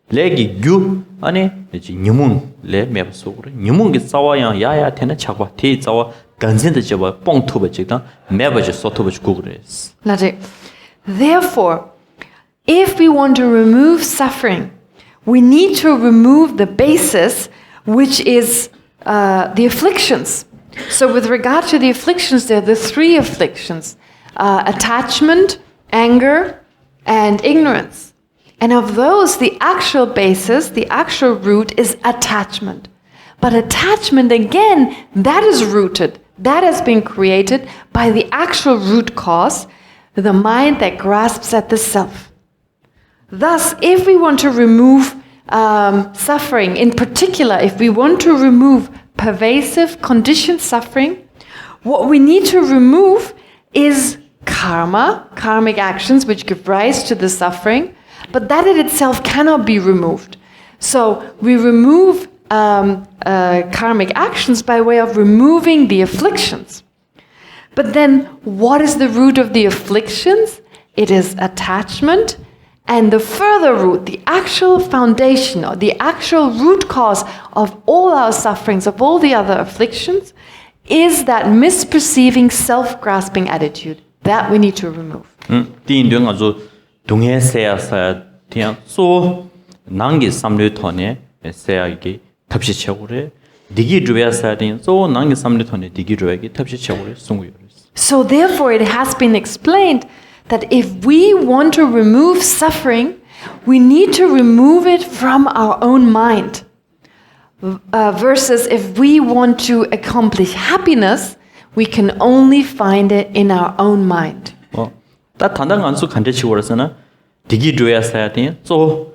레기 규 아니 니문 레 매버서 그래 니문기 싸와야 야야 태나 차과 태 싸와 간센데 저바 뽕투버 지다 매버지 소투버 주고 그래서 Therefore, if we want to remove suffering, we need to remove the basis, which is the afflictions. So with regard to the afflictions, there are the three afflictions: attachment, anger, and ignorance. And of those, the actual basis, the actual root is attachment. But attachment, again, that is rooted. That has been created by the actual root cause, the mind that grasps at the self. Thus, if we want to remove suffering, in particular, if we want to remove pervasive conditioned suffering, what we need to remove is karma, karmic actions which give rise to the suffering, but that in itself cannot be removed. So we remove karmic actions by way of removing the afflictions. But then what is the root of the afflictions? It is attachment. And the further root, the actual foundation or the actual root cause of all our sufferings, of all the other afflictions, is that misperceiving, self-grasping attitude. That we need to remove. 디인도 아주 동해세야사 그냥 소 난기 삼류톤에 세야기 탑시체고래 디기 주야사딘 소 난기 삼류톤에 디기 주야기 탑시체고래 송구요. So therefore it has been explained that if we want to remove suffering, we need to remove it from our own mind. Versus if we want to accomplish happiness, we can only find it in our own mind. 다 단단 안수 간대치고라서나 디기 줘야 사야돼. 또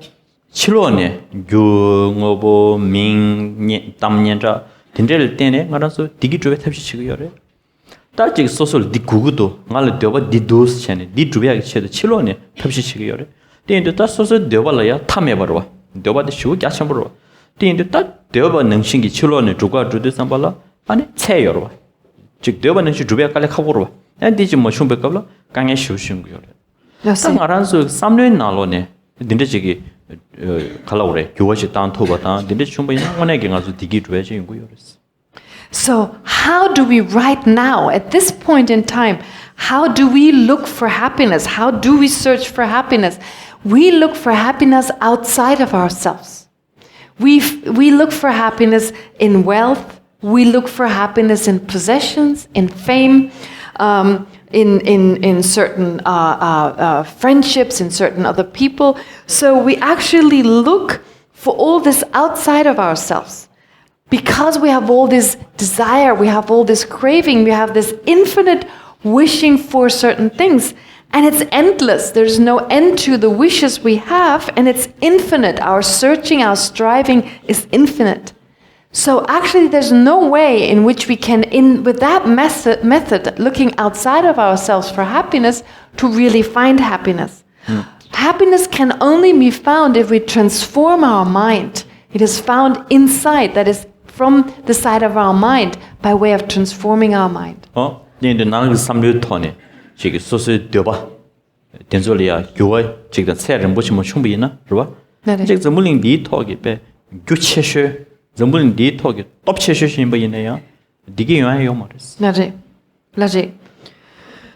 치료네 교ngо보 민 담년자 딘델 때네 말아서 디기 줘야 탑시치고요래. 따직 소설 디구구도 말을 되어 디도스 챤네 디주야기 챤도 치료네 탑시치고요래. 근데 따 소설 되어발라야 탐해 버려. 되어바데 쉬고 야참 버려. 근데 따 되어바 능신기 치료네 주가 주드 삼발라 아니 채여로. 즉 되어바는 시 주베 깔래 카고로. 엔디지 뭐 shum베qab라 강에 쉬우신고요래. 상 알아서 삼년 나로네. 근데 저기 갈라오래. 교화시 단토바다. 근데 shum베나 원에게 가서 디기 줘야지 인고요랬어. So how do we right now, at this point in time, how do we look for happiness? How do we search for happiness? We look for happiness outside of ourselves. We look for happiness in wealth. We look for happiness in possessions, in fame, in certain friendships, in certain other people. So we actually look for all this outside of ourselves. Because we have all this desire, we have all this craving, we have this infinite wishing for certain things, And it's endless. There's no end to the wishes we have, and it's infinite. Our searching, our striving is infinite. So actually, there's no way in which we can, with that method, looking outside of ourselves for happiness, to really find happiness. Happiness can only be found if we transform our mind. It is found inside, that is from the side of our mind, by way of transforming our mind. 근데 나는 그 삼류토네 지금 소스 되봐 된소리야 교회 지금 새는 뭐지 뭐 충분히나 그봐 네. 이제 전문인 리토기 배 교체셔 전문인 리토기 톱체셔신 뭐이네요 되게 유용해요 말이스 Logic.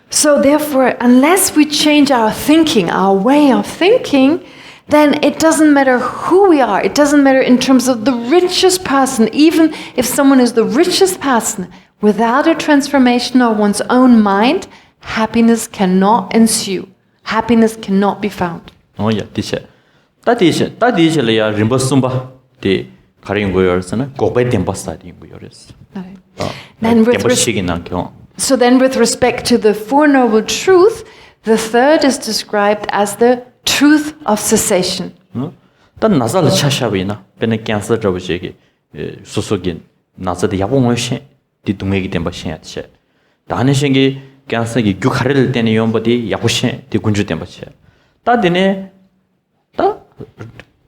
So therefore, unless we change our thinking, our way of thinking, then it doesn't matter who we are. It doesn't matter in terms of the richest person. Even if someone is the richest person, without a transformation of one's own mind, happiness cannot ensue. Happiness cannot be found. 야, 따디셔야 림버스ум바 데 가린 거였으나 고베 덴바스다인 거였어. So then with respect to the Four Noble Truths, the third is described as the truth of cessation. 단 나자를 차샤비나 베네 캔서 잡으시기 소소긴 나자의 야봉을 디동에기 된 것이야지. 다니신기 캔서기 규카를 때는 연버디 야부시 디군주 된 것이야. 따디네 따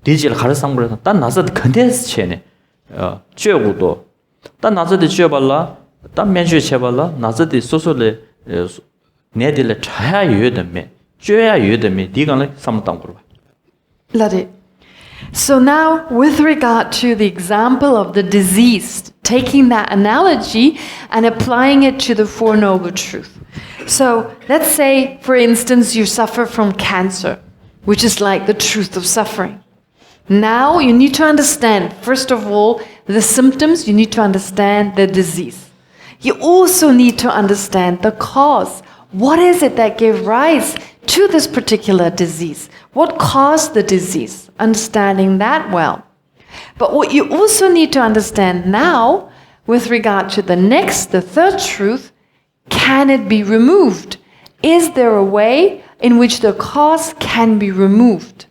디지를 가르상불에서 딴 나자의 컨텐츠 체네. 쥐어고도 딴 나자의 쥐어발라 딴 면주 제발라 나자의 소소를 내들을 차야 유여되면 쥐어야 유여되면 디간을 삼당 거봐. Lade. So now, with regard to the example of the diseased, taking that analogy and applying it to the Four Noble Truths. So let's say, for instance, you suffer from cancer, which is like the truth of suffering. Now you need to understand, first of all, the symptoms, you need to understand the disease. You also need to understand the cause. What is it that gave rise to this particular disease? What caused the disease? Understanding that well. But what you also need to understand now, with regard to the third truth, can it be removed? Is there a way in which the cause can be removed?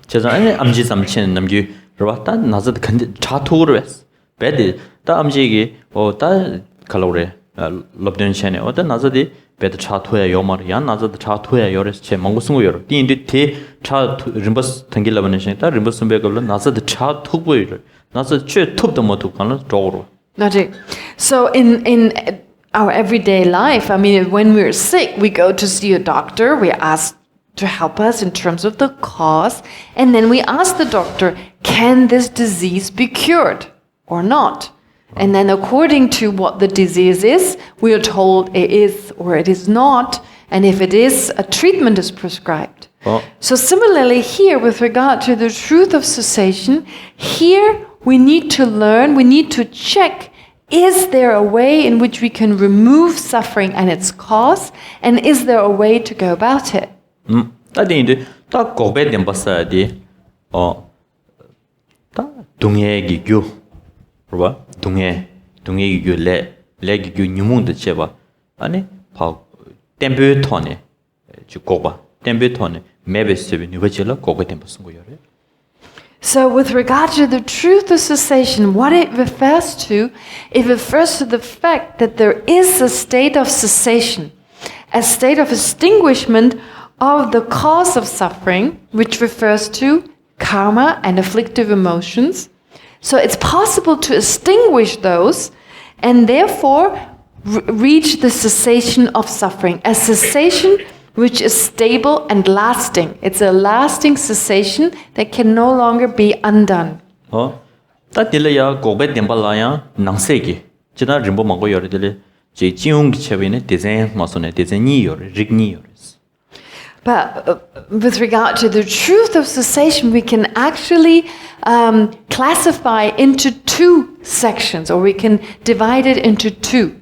제가 암지 삼치는 남기 그러다 나서 근데 자토로 했어. 배드 다 암지기 다 칼로레 럽된 챤에 어떤 나서디 배드 자토야 요마야 나서디 자토야 요레스 제 망고승고 요로 디인데 대자 림버스 땡길라버는 챤다 림버스 배걸로 나서디 자토고를 나서 최 톱도 못 하는 쪽으로. So in our everyday life, I mean, when we're sick, we go to see a doctor, we ask to help us in terms of the cause, and then we ask the doctor, can this disease be cured or not? And then according to what the disease is, we are told it is or it is not, and if it is, a treatment is prescribed. So similarly here, with regard to the truth of cessation, here we need to learn, we need to check, is there a way in which we can remove suffering and its cause, and is there a way to go about it? 따디인데 딱 고베 덴바사디 다 동해기교 그봐 동해기교 레기교 뉴몽도 제바 아니 바 템베토네 주고바 템베토네 메베스비 누가질라 고베 덴바스 거요. So with regard to the truth of cessation, what it refers to the fact that there is a state of cessation, a state of extinguishment of the cause of suffering, which refers to karma and afflictive emotions. So it's possible to extinguish those and therefore reach the cessation of suffering, a cessation which is stable and lasting. It's a lasting cessation that can no longer be undone. 따딜래야 고베 덴발라야 낭세기 지나 림보 먹고 여러들이 제 지용 기체비네 디자인 마소네 디자인이 여 릭니 여. But with regard to the truth of cessation, we can actually classify into two sections, or we can divide it into two.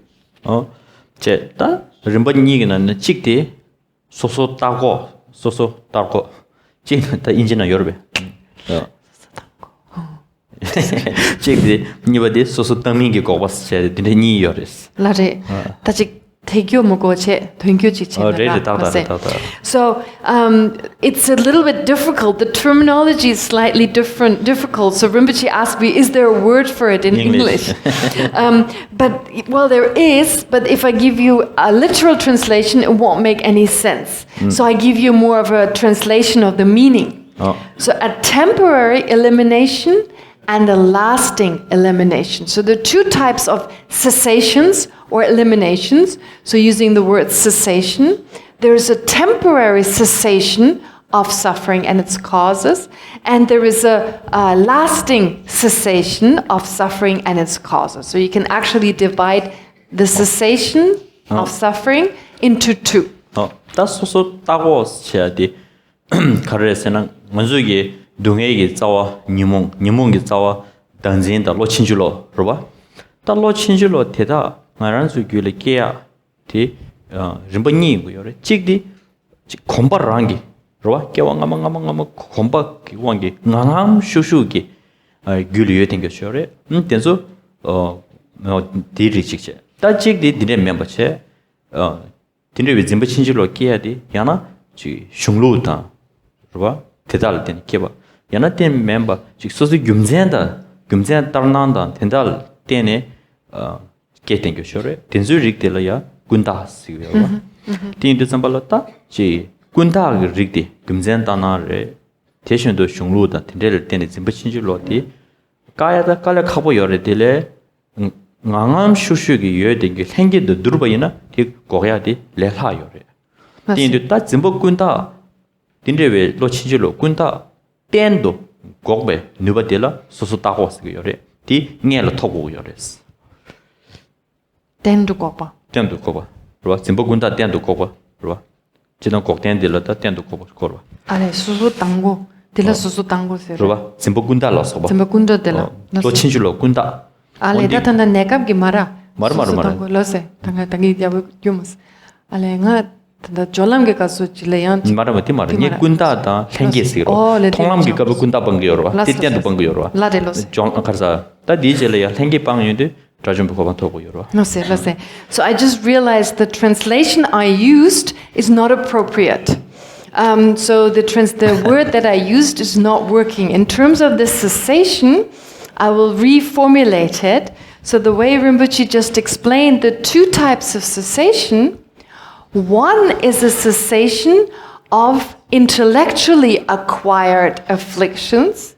제다 림번이기는 직디 소소 따고 직다 인지나 여러분. 직디 니버디 소소 땅민기 고바스 제 디니 여레스. 라데 다직 대교 먹고 제 동교지 So it's a little bit difficult. The terminology is slightly difficult. So Rinpoche asked me, is there a word for it in English? But well, there is. But if I give you a literal translation, it won't make any sense. So I give you more of a translation of the meaning. So a temporary elimination and a lasting elimination. So there are two types of cessations or eliminations. So using the word cessation, there is a temporary cessation of suffering and its causes, and there is a lasting cessation of suffering and its causes. So you can actually divide the cessation of suffering into two. That's also 따고 가르에서는 먼저기 동해기 자와 니몽기 자와 당진다 로친줄로 그러봐 다 로친줄로 대다 말한수 규례게야 디 림번니고요 찍디 콤바랑기 그러봐 깨왕가망가망가 콤바 기왕기 낭함 슈슈기 규례에 땡겨셔래 된서 디리 찍제 다 찍디 디네 멤버체 디네 위 친줄로 깨야디 야나 지 슝루다 그러봐 대달 된 깨봐 야나 된 멤버 즉 소수 금젠 따르난다 된달 때네 게팅 교셔래 된주릭 될이야 군다스요 틴 디셈발로타 지 군다 릭디 금젠 따나레 대신도 슝루다 된델 때네 짐버친줄로디 까야다 깔려 가보 열에 될에 낭암 슈슈기 여된게 생기도 누르바이나 디 고야디 레하요래 틴도 따 짐버 군다 딘데베 로친줄로 군다 땐도 곡베 누바텔라 소소타고스게 요래 디 녜로 토고 요레스 땐도 고바 그러봐 짐보 군다 땐도 고바 그러봐 지난 곡 땐딜라다 땐도 고바 그러봐 아래 수수 당고 딜라 수수 당고세 그러봐 짐보 군다 로서바 짐보 군다 딜라 로친줄로 군다 알레 다탄다 내갑기 마라 마르 로세 당기 야부 유무스 알레가 다 졸람게 가서 질레연 말하면 니 군다다 생기스로 통람기 가부 군다 방겨라 티티안도 방겨라 라데로스 종 가서 다 디젤이야 생기 방유데 자좀 보고 봐토고요 노세 So I just realized the translation I used is not appropriate. So the word that I used is not working. In terms of the cessation, I will reformulate it. So the way Rinpoche just explained the two types of cessation. One is a cessation of intellectually acquired afflictions,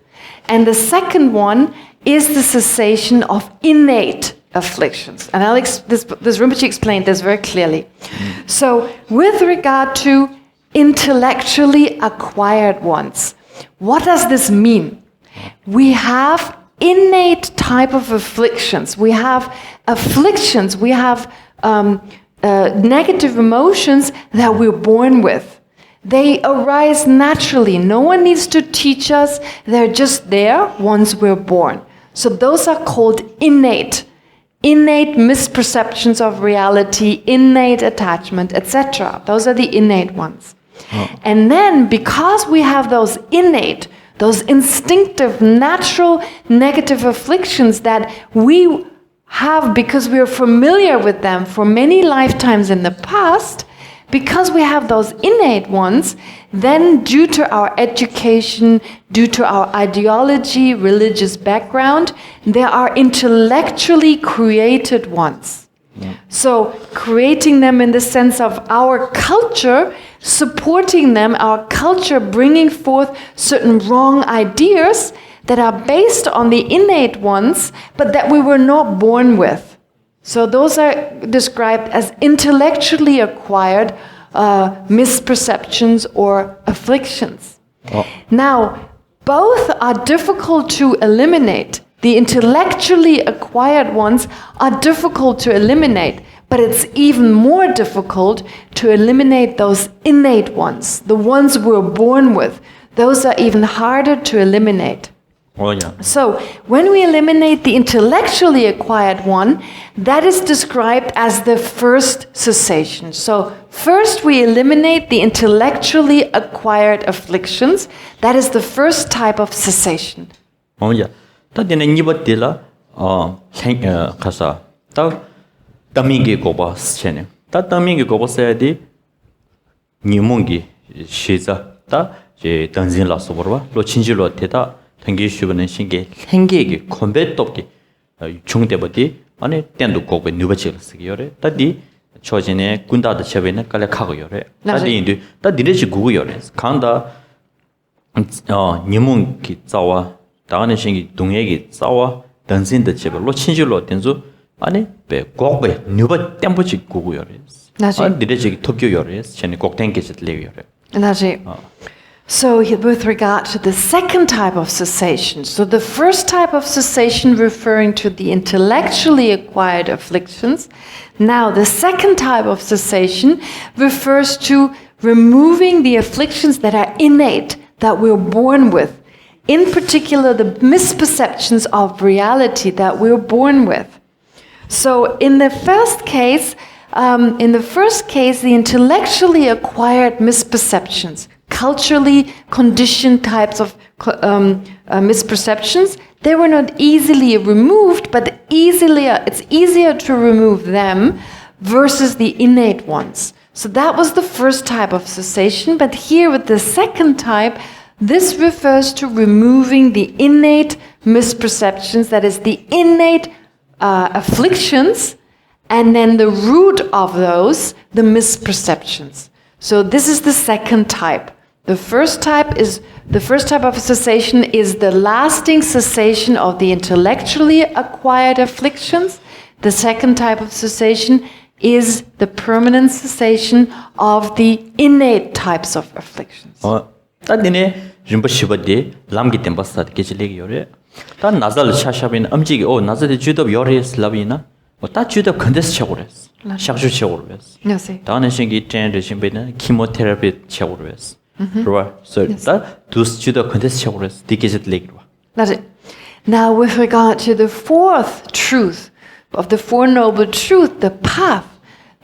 and the second one is the cessation of innate afflictions. And this Rinpoche explained this very clearly. So with regard to intellectually acquired ones, what does this mean? We have innate type of afflictions. We have afflictions. We have negative emotions that we're born with. They arise naturally. No one needs to teach us. They're just there once we're born. So those are called innate misperceptions of reality, innate attachment, etc. Those are the innate ones. And then because we have those innate, those instinctive, natural negative afflictions that we have because we are familiar with them for many lifetimes in the past, because we have those innate ones, then due to our education, due to our ideology, religious background, there are intellectually created ones. So creating them in the sense of our culture, supporting them, our culture bringing forth certain wrong ideas that are based on the innate ones, but that we were not born with. So those are described as intellectually acquired misperceptions or afflictions. Now, both are difficult to eliminate. The intellectually acquired ones are difficult to eliminate, but it's even more difficult to eliminate those innate ones, the ones we're born with. Those are even harder to eliminate. So when we eliminate the intellectually acquired one, that is described as the first cessation. So first we eliminate the intellectually acquired afflictions. That is the first type of cessation. 따디네 니버딜라 가사 따 따미게 고바 스체네 다 땅민기 고버서야디 니몽기 시자 다 제 단진라서 버와 로 친지로 대다 당기슈는 신게 행계기 컴뱃도기 중대버디 아니 땐도 고베 누버치르스기요래 다디 초진에 군다도 쳬베는 깔래카고요래 다디인데 다디레시 구고요래 간다 니몽기 자와 다는 신기 동해기 자와 단진의 쳬베 로 친지로 된조 아니 배 고베 누버 템포치 구고요래 아 디레시 토끼요래 쳬네 꼭땡게짓 레요래 나지. So with regard to the second type of cessation, so the first type of cessation referring to the intellectually acquired afflictions, now the second type of cessation refers to removing the afflictions that are innate, that we're born with. In particular, the misperceptions of reality that we're born with. So in the first case, the intellectually acquired misperceptions, culturally conditioned types of misperceptions, they were not easily removed, but it's easier to remove them versus the innate ones. So that was the first type of cessation, but here with the second type, this refers to removing the innate misperceptions, that is the innate afflictions, and then the root of those, the misperceptions. So this is the second type. The first type of cessation is the lasting cessation of the intellectually acquired afflictions. The second type of cessation is the permanent cessation of the innate types of afflictions. 따디네 림버시버디 람기 템바스다 게질레기 요래 다 나잘 샤샤빈 엄지기 나자데 주덥 요레 슬라비나 다 주덥 컨데스 쳐고레스 샤슈 쳐고레스 네세 다는 신기 트렌드 신베나 키모테라피 쳐고레스 그러와 다 두스 주덥 컨데스 쳐고레스 디게질레기 That's it. Now with regard to the fourth truth of the Four Noble Truths, the path.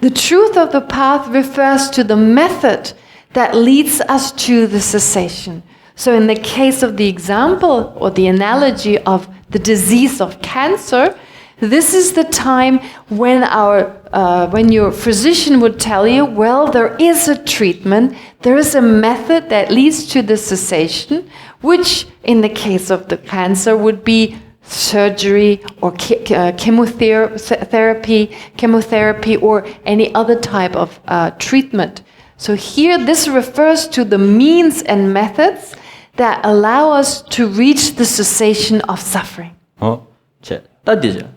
The truth of the path refers to the method that leads us to the cessation. So in the case of the example or the analogy of the disease of cancer, this is the time when your physician would tell you, well, there is a treatment, there is a method that leads to the cessation, which in the case of the cancer would be surgery or chemotherapy or any other type of treatment. So here this refers to the means and methods that allow us to reach the cessation of suffering.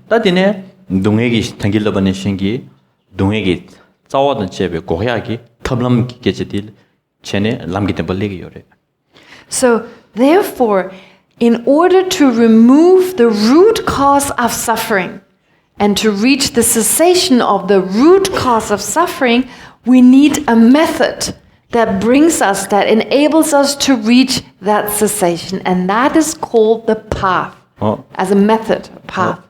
따디네 동해기 당길러버는 신기 동해기 싸워던 제베 고해하기 탑람 게제딜 쟤네 람기때 벌리기 요래. So therefore, in order to remove the root cause of suffering and to reach the cessation of the root cause of suffering, we need a method that enables us to reach that cessation, and that is called the path. As a method, a path.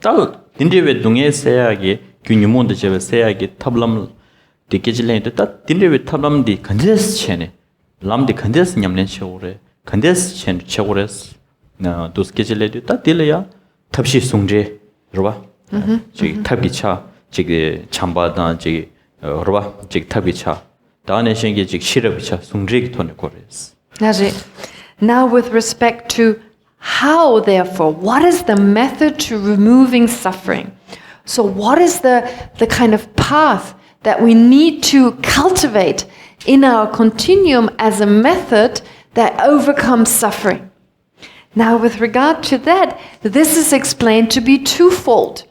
따 딘데베 동해 세야기 균유몬데 제베 세야기 탑람 디케질레인데 따 딘데베 탑람디 컨데스 체네 람디 컨데스 냠낸 셔오레 컨데스 첸 셔오레스 나 도스케질레디 따 딜레야 탑시 송제 로바 지 탑기차 지 참바다 지 로바 지 탑기차 다네 신기 지 시럽기차 송제기 토네 고레스. That's it. Now with respect to how, therefore, what is the method to removing suffering? So what is the kind of path that we need to cultivate in our continuum as a method that overcomes suffering? Now with regard to that, this is explained to be twofold.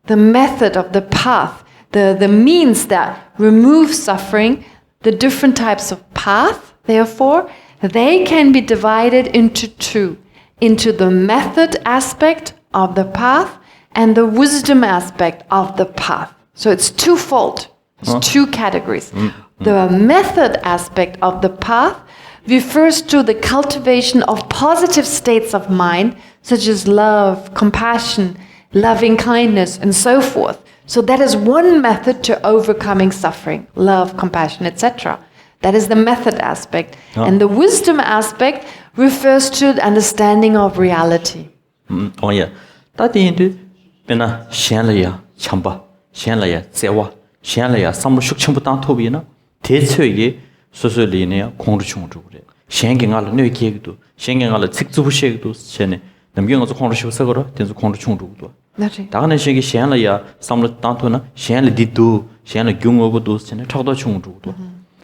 The method of the path, the means that remove suffering, the different types of path, therefore, they can be divided into two. Into the method aspect of the path and the wisdom aspect of the path. So it's twofold. It's two categories. The method aspect of the path refers to the cultivation of positive states of mind, such as love, compassion, loving kindness, and so forth. So that is one method to overcoming suffering, love, compassion, etc. That is the method aspect. And the wisdom aspect refers to the understanding of reality. 따디인데 베나 셴라야 참바 셴라야 제와 시안래야 삼로 숙청부터 토비나 대처에게 소소리네요 공주충으로 그래 시행경알 뇌기도 시행경알 직주부시도 전에 남경어서 공주시서 걸어 된서 공주충으로도 나지. 다가는 시기 시안래야 삼로 땅토나 시안래 디도 시안래 경어부도 전에 차도 충으로도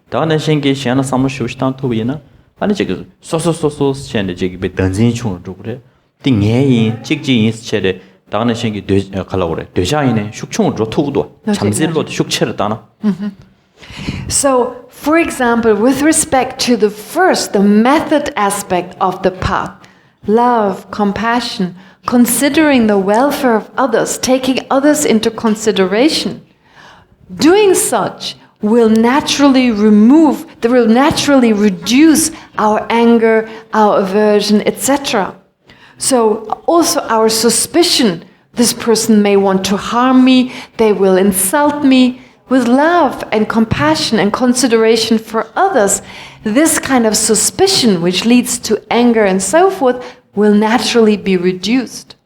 다가는 시기 시안래 삼로 쉬우시당 토비나 아니 저기 소소소소 전에 저기 배 던진 충으로 그래 띵예인 직지인 체에 다가는 시기 칼라오래 되자이네 숙충으로 토구도 잠실로 숙체를 따나 So, for example, with respect to the method aspect of the path, love, compassion, considering the welfare of others, taking others into consideration, doing such will naturally reduce our anger, our aversion, etc. So, also our suspicion, this person may want to harm me, they will insult me. With love and compassion and consideration for others, this kind of suspicion, which leads to anger and so forth, will naturally be reduced.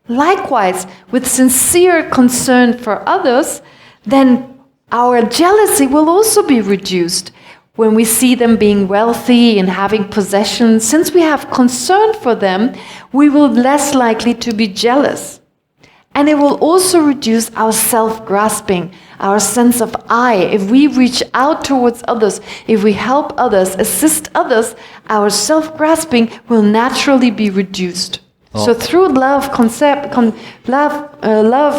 Likewise, with sincere concern for others, then our jealousy will also be reduced. When we see them being wealthy and having possessions, since we have concern for them, we will be less likely to be jealous. And it will also reduce our self-grasping, our sense of I. If we reach out towards others, if we help others, assist others, our self-grasping will naturally be reduced. So through love,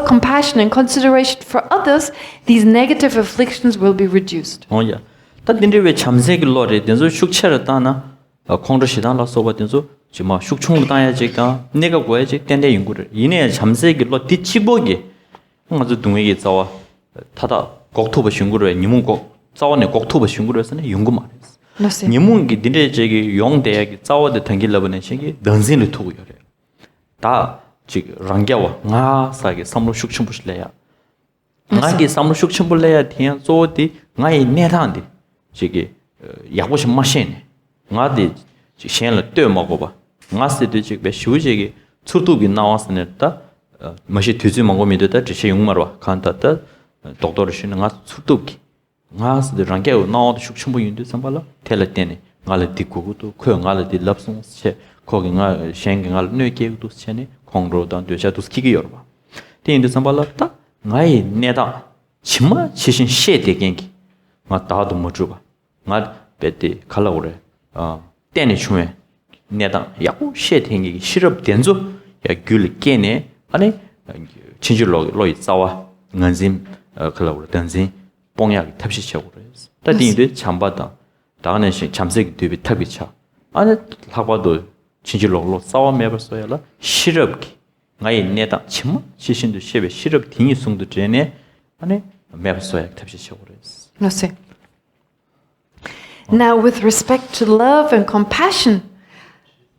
compassion, and consideration for others, these negative afflictions will be reduced. 야. 다 딘데 왜 잠세길로래 된소 숙체를 따나 공도시단로 소바 된소 지마 숙충을 따야지가 내가 고야지 땐데 연구를 이내 잠세길로 뒤치보기 아주 동에게 자와 타다 곡토버 신구를 니문고 자원에 곡토버 신구를서는 연구 말했어. 니문기 딘데 저기 용대야기 자와데 당길러버는 시기 던진을 두고 요래. 다 지금 랑겨와 나사게 삼로 숙충부실래야. 나게 삼로 숙충불래야 티야 조디 나이 내단디 저기 야고시 마신네. 나디 시행을 떼 먹어봐. 나스도 지금 몇 시우지게 출두비 나왔으니까 마시 뒤지 먹으면 되다. 지시 용마로 간다다. 독도를 쉬는 가 출두기. 나스도 랑게 나와도 숙충부인데 삼발라 텔레테네. 나를 디고도 그 나를 딜랍송체 거기 나 시행을 뇌게도 체네. 공로단 되자도 스키기 열어 봐. 근데 삼발라다 나이 내다 치마 치신 셰데겐기 나 다도 못 줘 봐. 나 베티 칼라오래 때네 중에 내다 야고 셰데겐기 시럽 된조 야 귤게네 아니 진실로 로이 싸와 응안심 칼라오래 단지 뽕약 탑시쳐 그래서 다딘데 참바다 다는 시 잠색이 되비 탑이차 아니 하고도 진실로 로 싸워 매버서야라 시럽기 나이 내다 치마 시신도 셰베 시럽 딩이 송도 전에 아니 매버서야 탑시쳐 그래서 Merci. Now, with respect to love and compassion,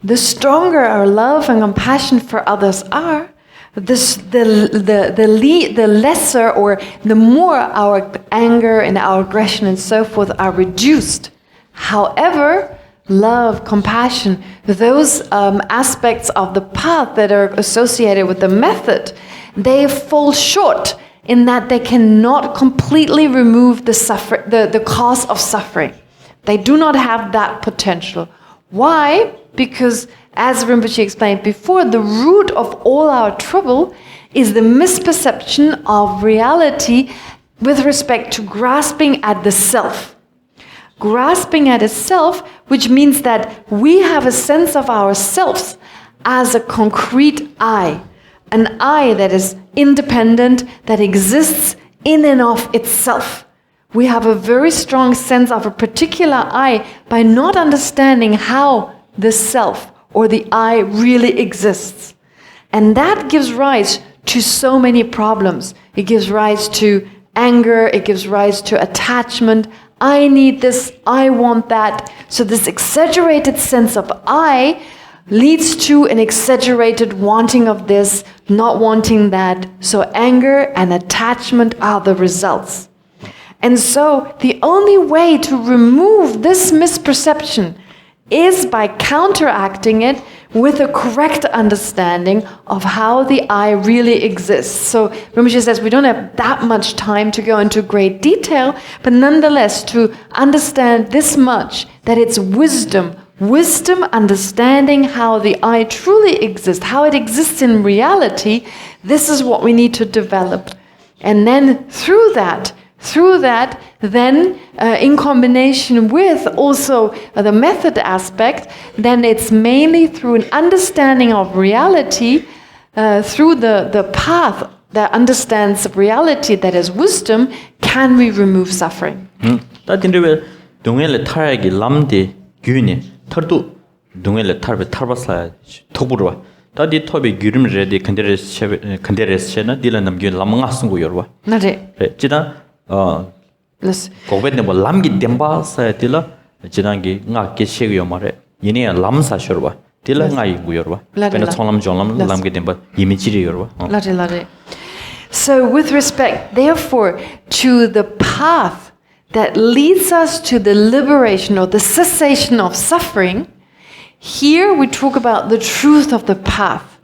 the stronger our love and compassion for others are, the lesser or the more our anger and our aggression and so forth are reduced. However, love, compassion, those aspects of the path that are associated with the method, they fall short in that they cannot completely remove the cause of suffering. They do not have that potential. Why? Because, as Rinpoche explained before, the root of all our trouble is the misperception of reality with respect to grasping at the self. Grasping at a self, which means that we have a sense of ourselves as a concrete I, an I that is independent, that exists in and of itself. We have a very strong sense of a particular I by not understanding how the self or the I really exists. And that gives rise to so many problems. It gives rise to anger, it gives rise to attachment. I need this, I want that. So this exaggerated sense of I leads to an exaggerated wanting of this, not wanting that. So anger and attachment are the results. And so the only way to remove this misperception is by counteracting it with a correct understanding of how the I really exists. So Rinpoche says we don't have that much time to go into great detail, but nonetheless to understand this much, that it's wisdom understanding how the I truly exists, how it exists in reality. This is what we need to develop. And then through that, then in combination with also the method aspect, then it's mainly through an understanding of reality, through the path that understands reality, that is wisdom, can we remove suffering. 다 딘데 동엘레 타야기 람데 규니 터도 동엘레 타르바사 토부르와 다디 토비 규름레디 컨데레스체나 딜라 남규 람nga 쓴고 여러와 나제 지다 고베네 뭐 람기 뎀바사 딜라 지단기 nga 게셰요 말에 얘네 람사 셔와 딜라 nga 이고 여러와 베나 총람 존람 람기 뎀바 이미지리 여러와 라제 So with respect therefore to the path that leads us to the liberation or the cessation of suffering, here we talk about the truth of the path.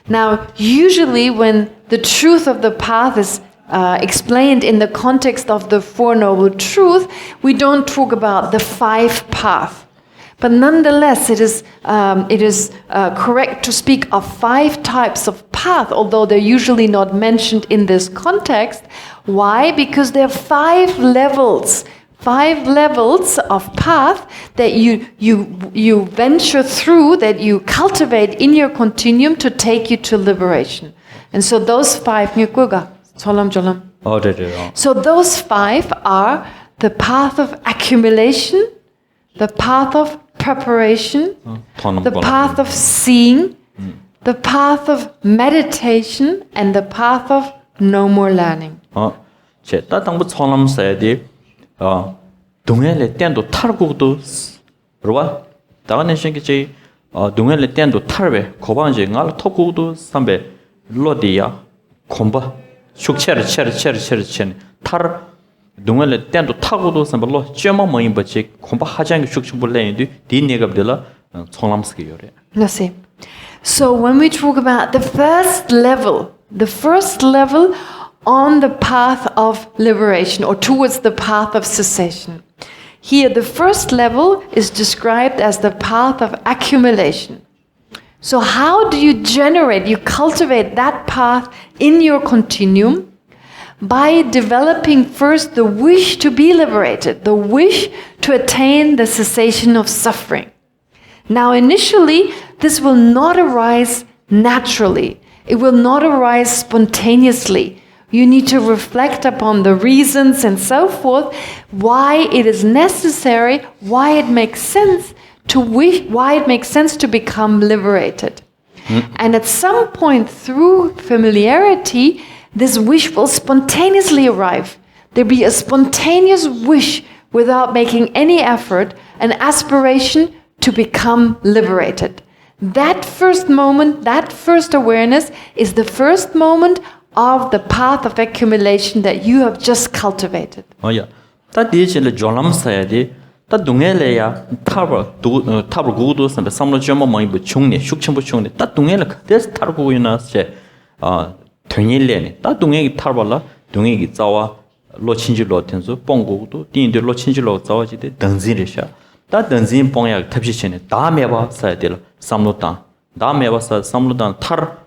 Now, usually when the truth of the path is explained in the context of the Four Noble Truths, we don't talk about the 5 paths. But nonetheless, it is correct to speak of 5 types of path, although they're usually not mentioned in this context. Why? Because there are 5 levels of path that you venture through, that you cultivate in your continuum to take you to liberation. And so those 5, so those 5 are the path of accumulation, the path of preparation, the path of seeing, the path of meditation, and the path of no more learning. 제 따당부 총람 사야디 동엘레 땐도 타르고도 그러와 다가는 신기지 동엘레 땐도 타르베 고반제 갈 토고도 삼베 로디야 콤바 숙체르 타르 동엘레 땐도 타고도 삼벌로 쩨마 모임 버치 콤바 하장기 숙충불레인디 디네갑들라 총람스기 요래. So when we talk about the first level on the path of liberation or towards the path of cessation. Here, the first level is described as the path of accumulation. So how do you cultivate that path in your continuum? By developing first the wish to be liberated, the wish to attain the cessation of suffering. Now, initially, this will not arise naturally. It will not arise spontaneously. You need to reflect upon the reasons and so forth, why it is necessary, why it makes sense to wish, why it makes sense to become liberated. And at some point through familiarity, this wish will spontaneously arrive. There'll be a spontaneous wish without making any effort, an aspiration to become liberated. That first moment, that first awareness is the first moment of the path of accumulation that you have just cultivated. Oh yeah. That digital jolam sayadi, that dungeleya tabar gudu sambe samlo jama mai bu chungni shukcham bu chungni that dungela des targu yuna se tönileni that dungegi tarbala dungegi zawa lo chinji lo tenzu ponggudu dinde lo chinji lo zawa jide dangzin sha that dangzin pongya tabshi chene da meba sayadil samlo dan da meba sa samlo dan tar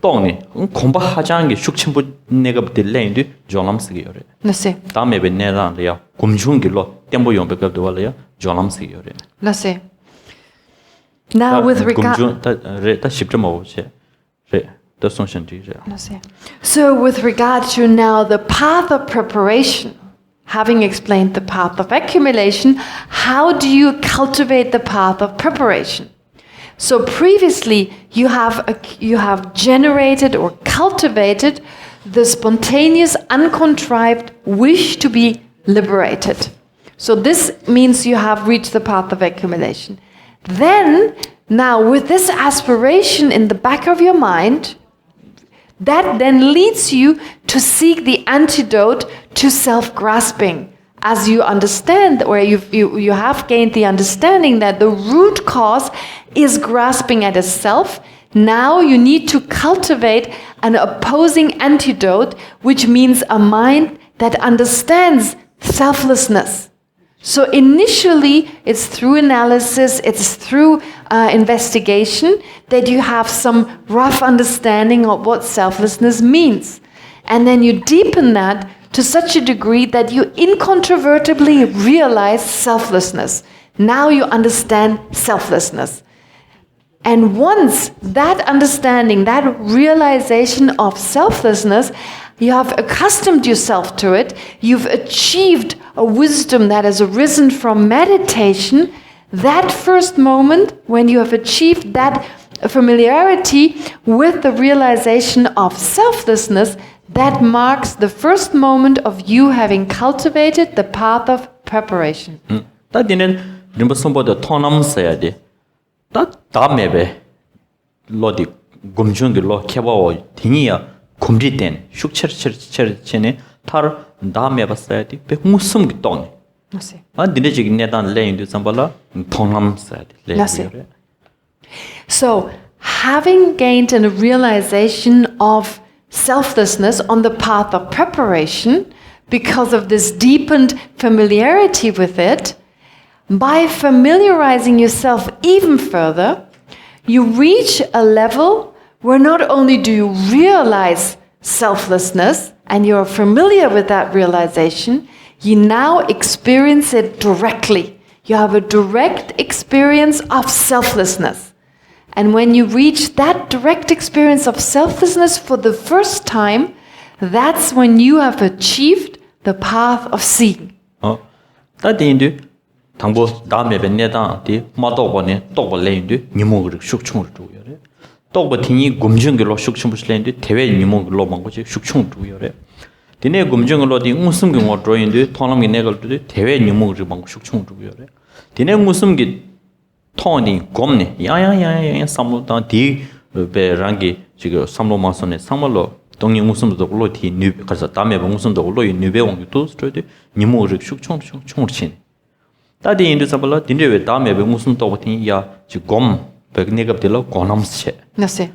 똥이 공부 하자는 게 숙침부 내가 들려인데 조람스기 요래. 나세. 다음에 내라야 곰중길로 템보 용백도 와려야 조람스기 요래. 나세. Now with regard 다 십점 오체. 더 송신지. 나세. So with regard to now the path of preparation, having explained the path of accumulation, how do you cultivate the path of preparation? So previously, you have generated or cultivated the spontaneous, uncontrived wish to be liberated. So this means you have reached the path of accumulation. Then, now with this aspiration in the back of your mind, that then leads you to seek the antidote to self-grasping. as you understand, or you have gained the understanding that the root cause is grasping at a self, now you need to cultivate an opposing antidote, which means a mind that understands selflessness. So initially, it's through analysis, it's through investigation that you have some rough understanding of what selflessness means. And then you deepen that to such a degree that you incontrovertibly realize selflessness. Now you understand selflessness. And once that understanding, that realization of selflessness, you have accustomed yourself to it, you've achieved a wisdom that has arisen from meditation, that first moment when you have achieved that familiarity with the realization of selflessness, that marks the first moment of you having cultivated the path of preparation. 다 디는 림보선보다 통남서야 돼. 다 다음에 로디 곰중들로 개바오 딩이야 곰리된 슉처처처네 타르 다음에 봤어야 돼. 배 무슨 게 똥. 아 디네 지금 내단 레인도 sambal라 통남서야 돼. So, having gained a realization of selflessness on the path of preparation, because of this deepened familiarity with it, by familiarizing yourself even further, you reach a level where not only do you realize selflessness and you're familiar with that realization, you now experience it directly. You have a direct experience of selflessness. And when you reach that direct experience of selflessness for the first time, that's when you have achieved the path of seeing. 다딘데 당보 다음에 벤내다디 마도번에 또벌레인데 니모그를 숙충을 두요래. 또버팅이 곰중글로 숙충을 슬레인데 대외 니모글로 망고지 숙충을 두요래. 디네 곰중글로 디 무슨 경우 드로인데 통남이 내걸도 대외 니모그를 망고 숙충을 두요래. 디네 무슨 게 통이 곰네 야야야야 삼로다 디 베랑기 지금 삼로마선에 삼월로 동ning 무슨도 올로티 뉴 가서 다음에 무슨도 올로이 뉴베왕도 스트레디 니모르 숙충충충친 다디 인도 잡을라 딘데베 다음에 무슨 또 버튼 야 지금 백네갑들로 고남세 Merci.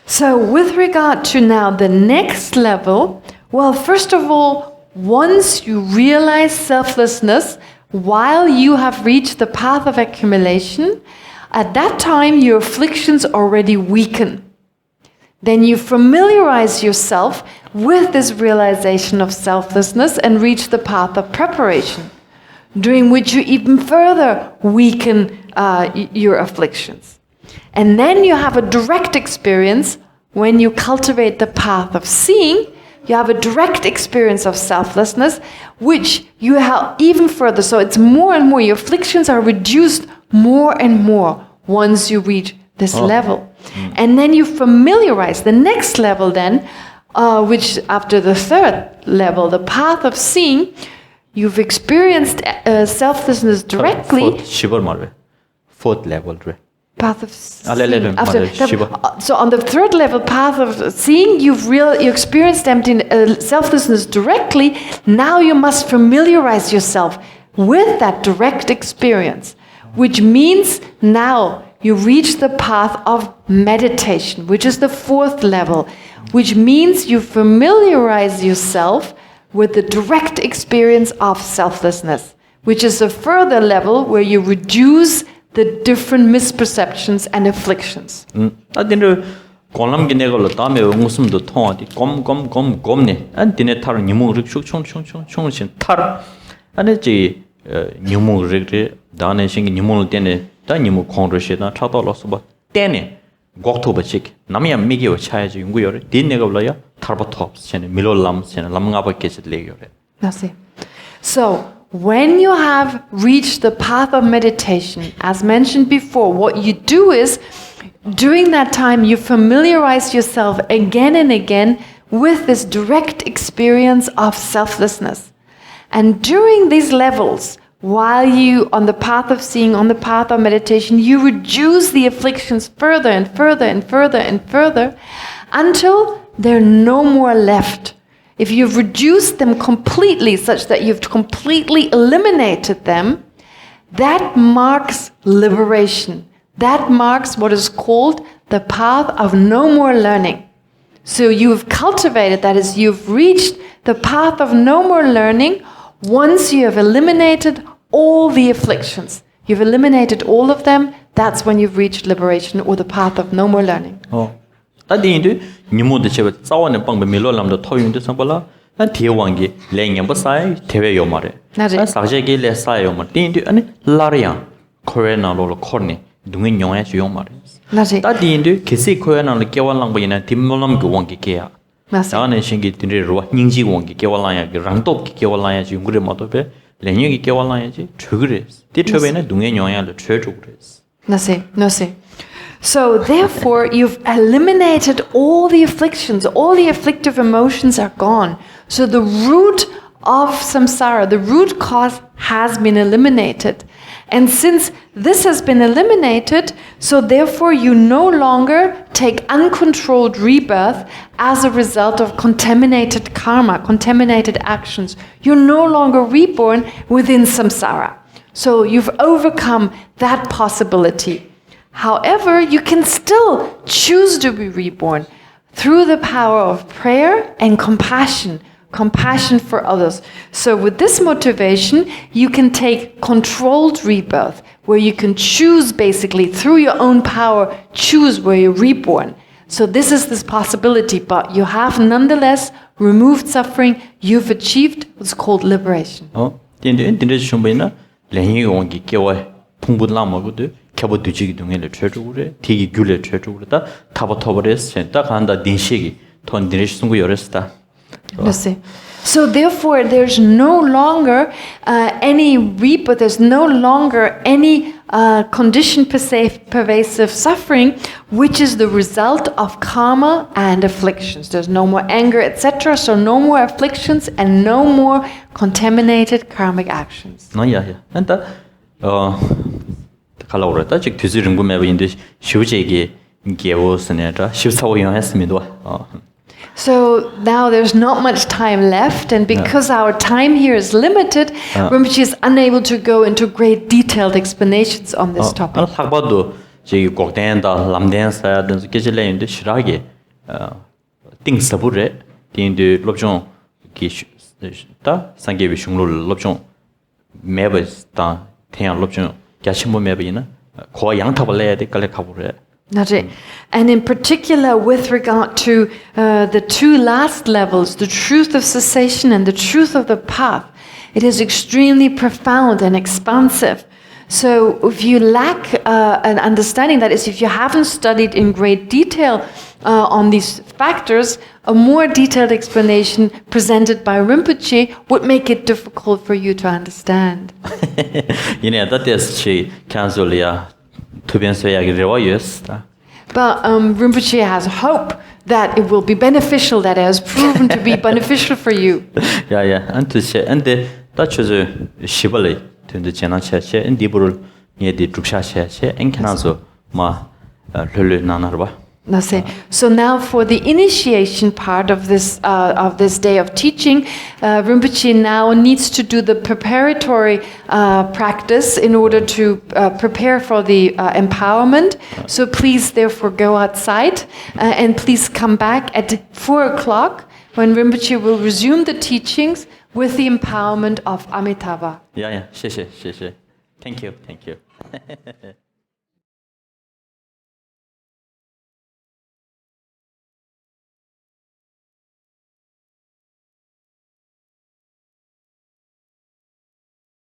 So with regard to now the next level, well, first of all, once you realize selflessness, while you have reached the path of accumulation, at that time your afflictions already weaken. Then you familiarize yourself with this realization of selflessness and reach the path of preparation, during which you even further weaken your afflictions. And then you have a direct experience when you cultivate the path of seeing. You have a direct experience of selflessness, which you have even further. So it's more and more. Your afflictions are reduced more and more once you reach this level. And then you familiarize the next level then, which after the third level, the path of seeing, you've experienced selflessness directly. Fourth level. Path of seeing. So on the third level, path of seeing, you experienced selflessness directly. Now you must familiarize yourself with that direct experience, which means now you reach the path of meditation, which is the fourth level, which means you familiarize yourself with the direct experience of selflessness, which is a further level where you reduce the different misperceptions and afflictions. 아딘데 권람기 내걸로 다음에 무슨도 통하디 곰네 안 디네 타르 니모르 충충충충충신 타르 아니지 니모르게 다네 신기 니모르 때네 다 니모 콘르시다 차도로서 봐 때네 곡토버직 남이야 미기어 차야지 연구요래 디네가블라야 타르버톱 챤네 밀올람 챤네 람가버케스 레요래. Merci. So when you have reached the path of meditation, as mentioned before, what you do is, during that time, you familiarize yourself again and again with this direct experience of selflessness. And during these levels, while you, on the path of seeing, on the path of meditation, you reduce the afflictions further and further and further and further until there are no more left. if you've reduced them completely such that you've completely eliminated them, that marks liberation. That marks what is called the path of no more learning. So you've cultivated, that is, you've reached the path of no more learning once you have eliminated all the afflictions. You've eliminated all of them, that's when you've reached liberation or the path of no more learning. 따디인도 니모도 제가 싸워는 방법 밀로람도 토윤도 상발라 난 대왕기 랭냥버 사이 대외요 말에 사제기 레사요 말 딘도 아니 라리앙 코레나로 코니 둥인 용에 주용 말에 따디인도 계시 코레나로 깨wal랑 보이나 dim몰람 그 왕기 깨야 나는 신기 딘리로 닝지 왕기 깨wal랑야 랑도 깨wal랑야 지 우리 모도베 랭냥이 깨wal랑야지 저그래 뒤쳐베는 둥인 용야를 최저 그랬어 나세 So therefore, you've eliminated all the afflictions, all the afflictive emotions are gone. So the root of samsara, the root cause has been eliminated. And since this has been eliminated, so therefore you no longer take uncontrolled rebirth as a result of contaminated karma, contaminated actions. You're no longer reborn within samsara. So you've overcome that possibility. However, you can still choose to be reborn through the power of prayer and compassion for others. So with this motivation, you can take controlled rebirth, where you can choose basically through your own power, choose where you're reborn. So this is this possibility, but you have nonetheless removed suffering, you've achieved what's called liberation. 켜버 뒤지기 동에를 최적으로 되게 귤에 최적으로다 타버터버레스 딱 한다 딘시기 돈 디레시 숨고 열었다. So therefore there's no longer any rebirth, there's no longer any condition pervasive suffering which is the result of karma and afflictions. There's no more anger, etc. So no more afflictions and no more contaminated karmic actions. 한다 칼라오라다 즉 뒤지는 부분에 인데 시우제기 개워스네라 시우사고 영했습니다. So now there's not much time left, and because our time here is limited, Rinpoche is unable to go into great detailed explanations on this topic. 학바도 저기 꼭된다 람덴사야든 계절레인데 시라게 띵서부레 딘데 롭종 기다 상계비 슝로 롭종 매버스다 태양 롭종 야심모 매버이나 고 양탑을 내야 돼 깔래 가보래. And in particular, with regard to the two last levels, the truth of cessation and the truth of the path, it is extremely profound and expansive. So if you lack an understanding, that is, if you haven't studied in great detail on these factors, a more detailed explanation presented by Rinpoche would make it difficult for you to understand. But Rinpoche has hope that it will be beneficial, that it has proven to be beneficial for you. So now for the initiation part of this day of teaching, Rinpoche now needs to do the preparatory practice in order to prepare for the empowerment. So please therefore go outside and please come back at 4 o'clock when Rinpoche will resume the teachings with the empowerment of Amitabha. Thank you.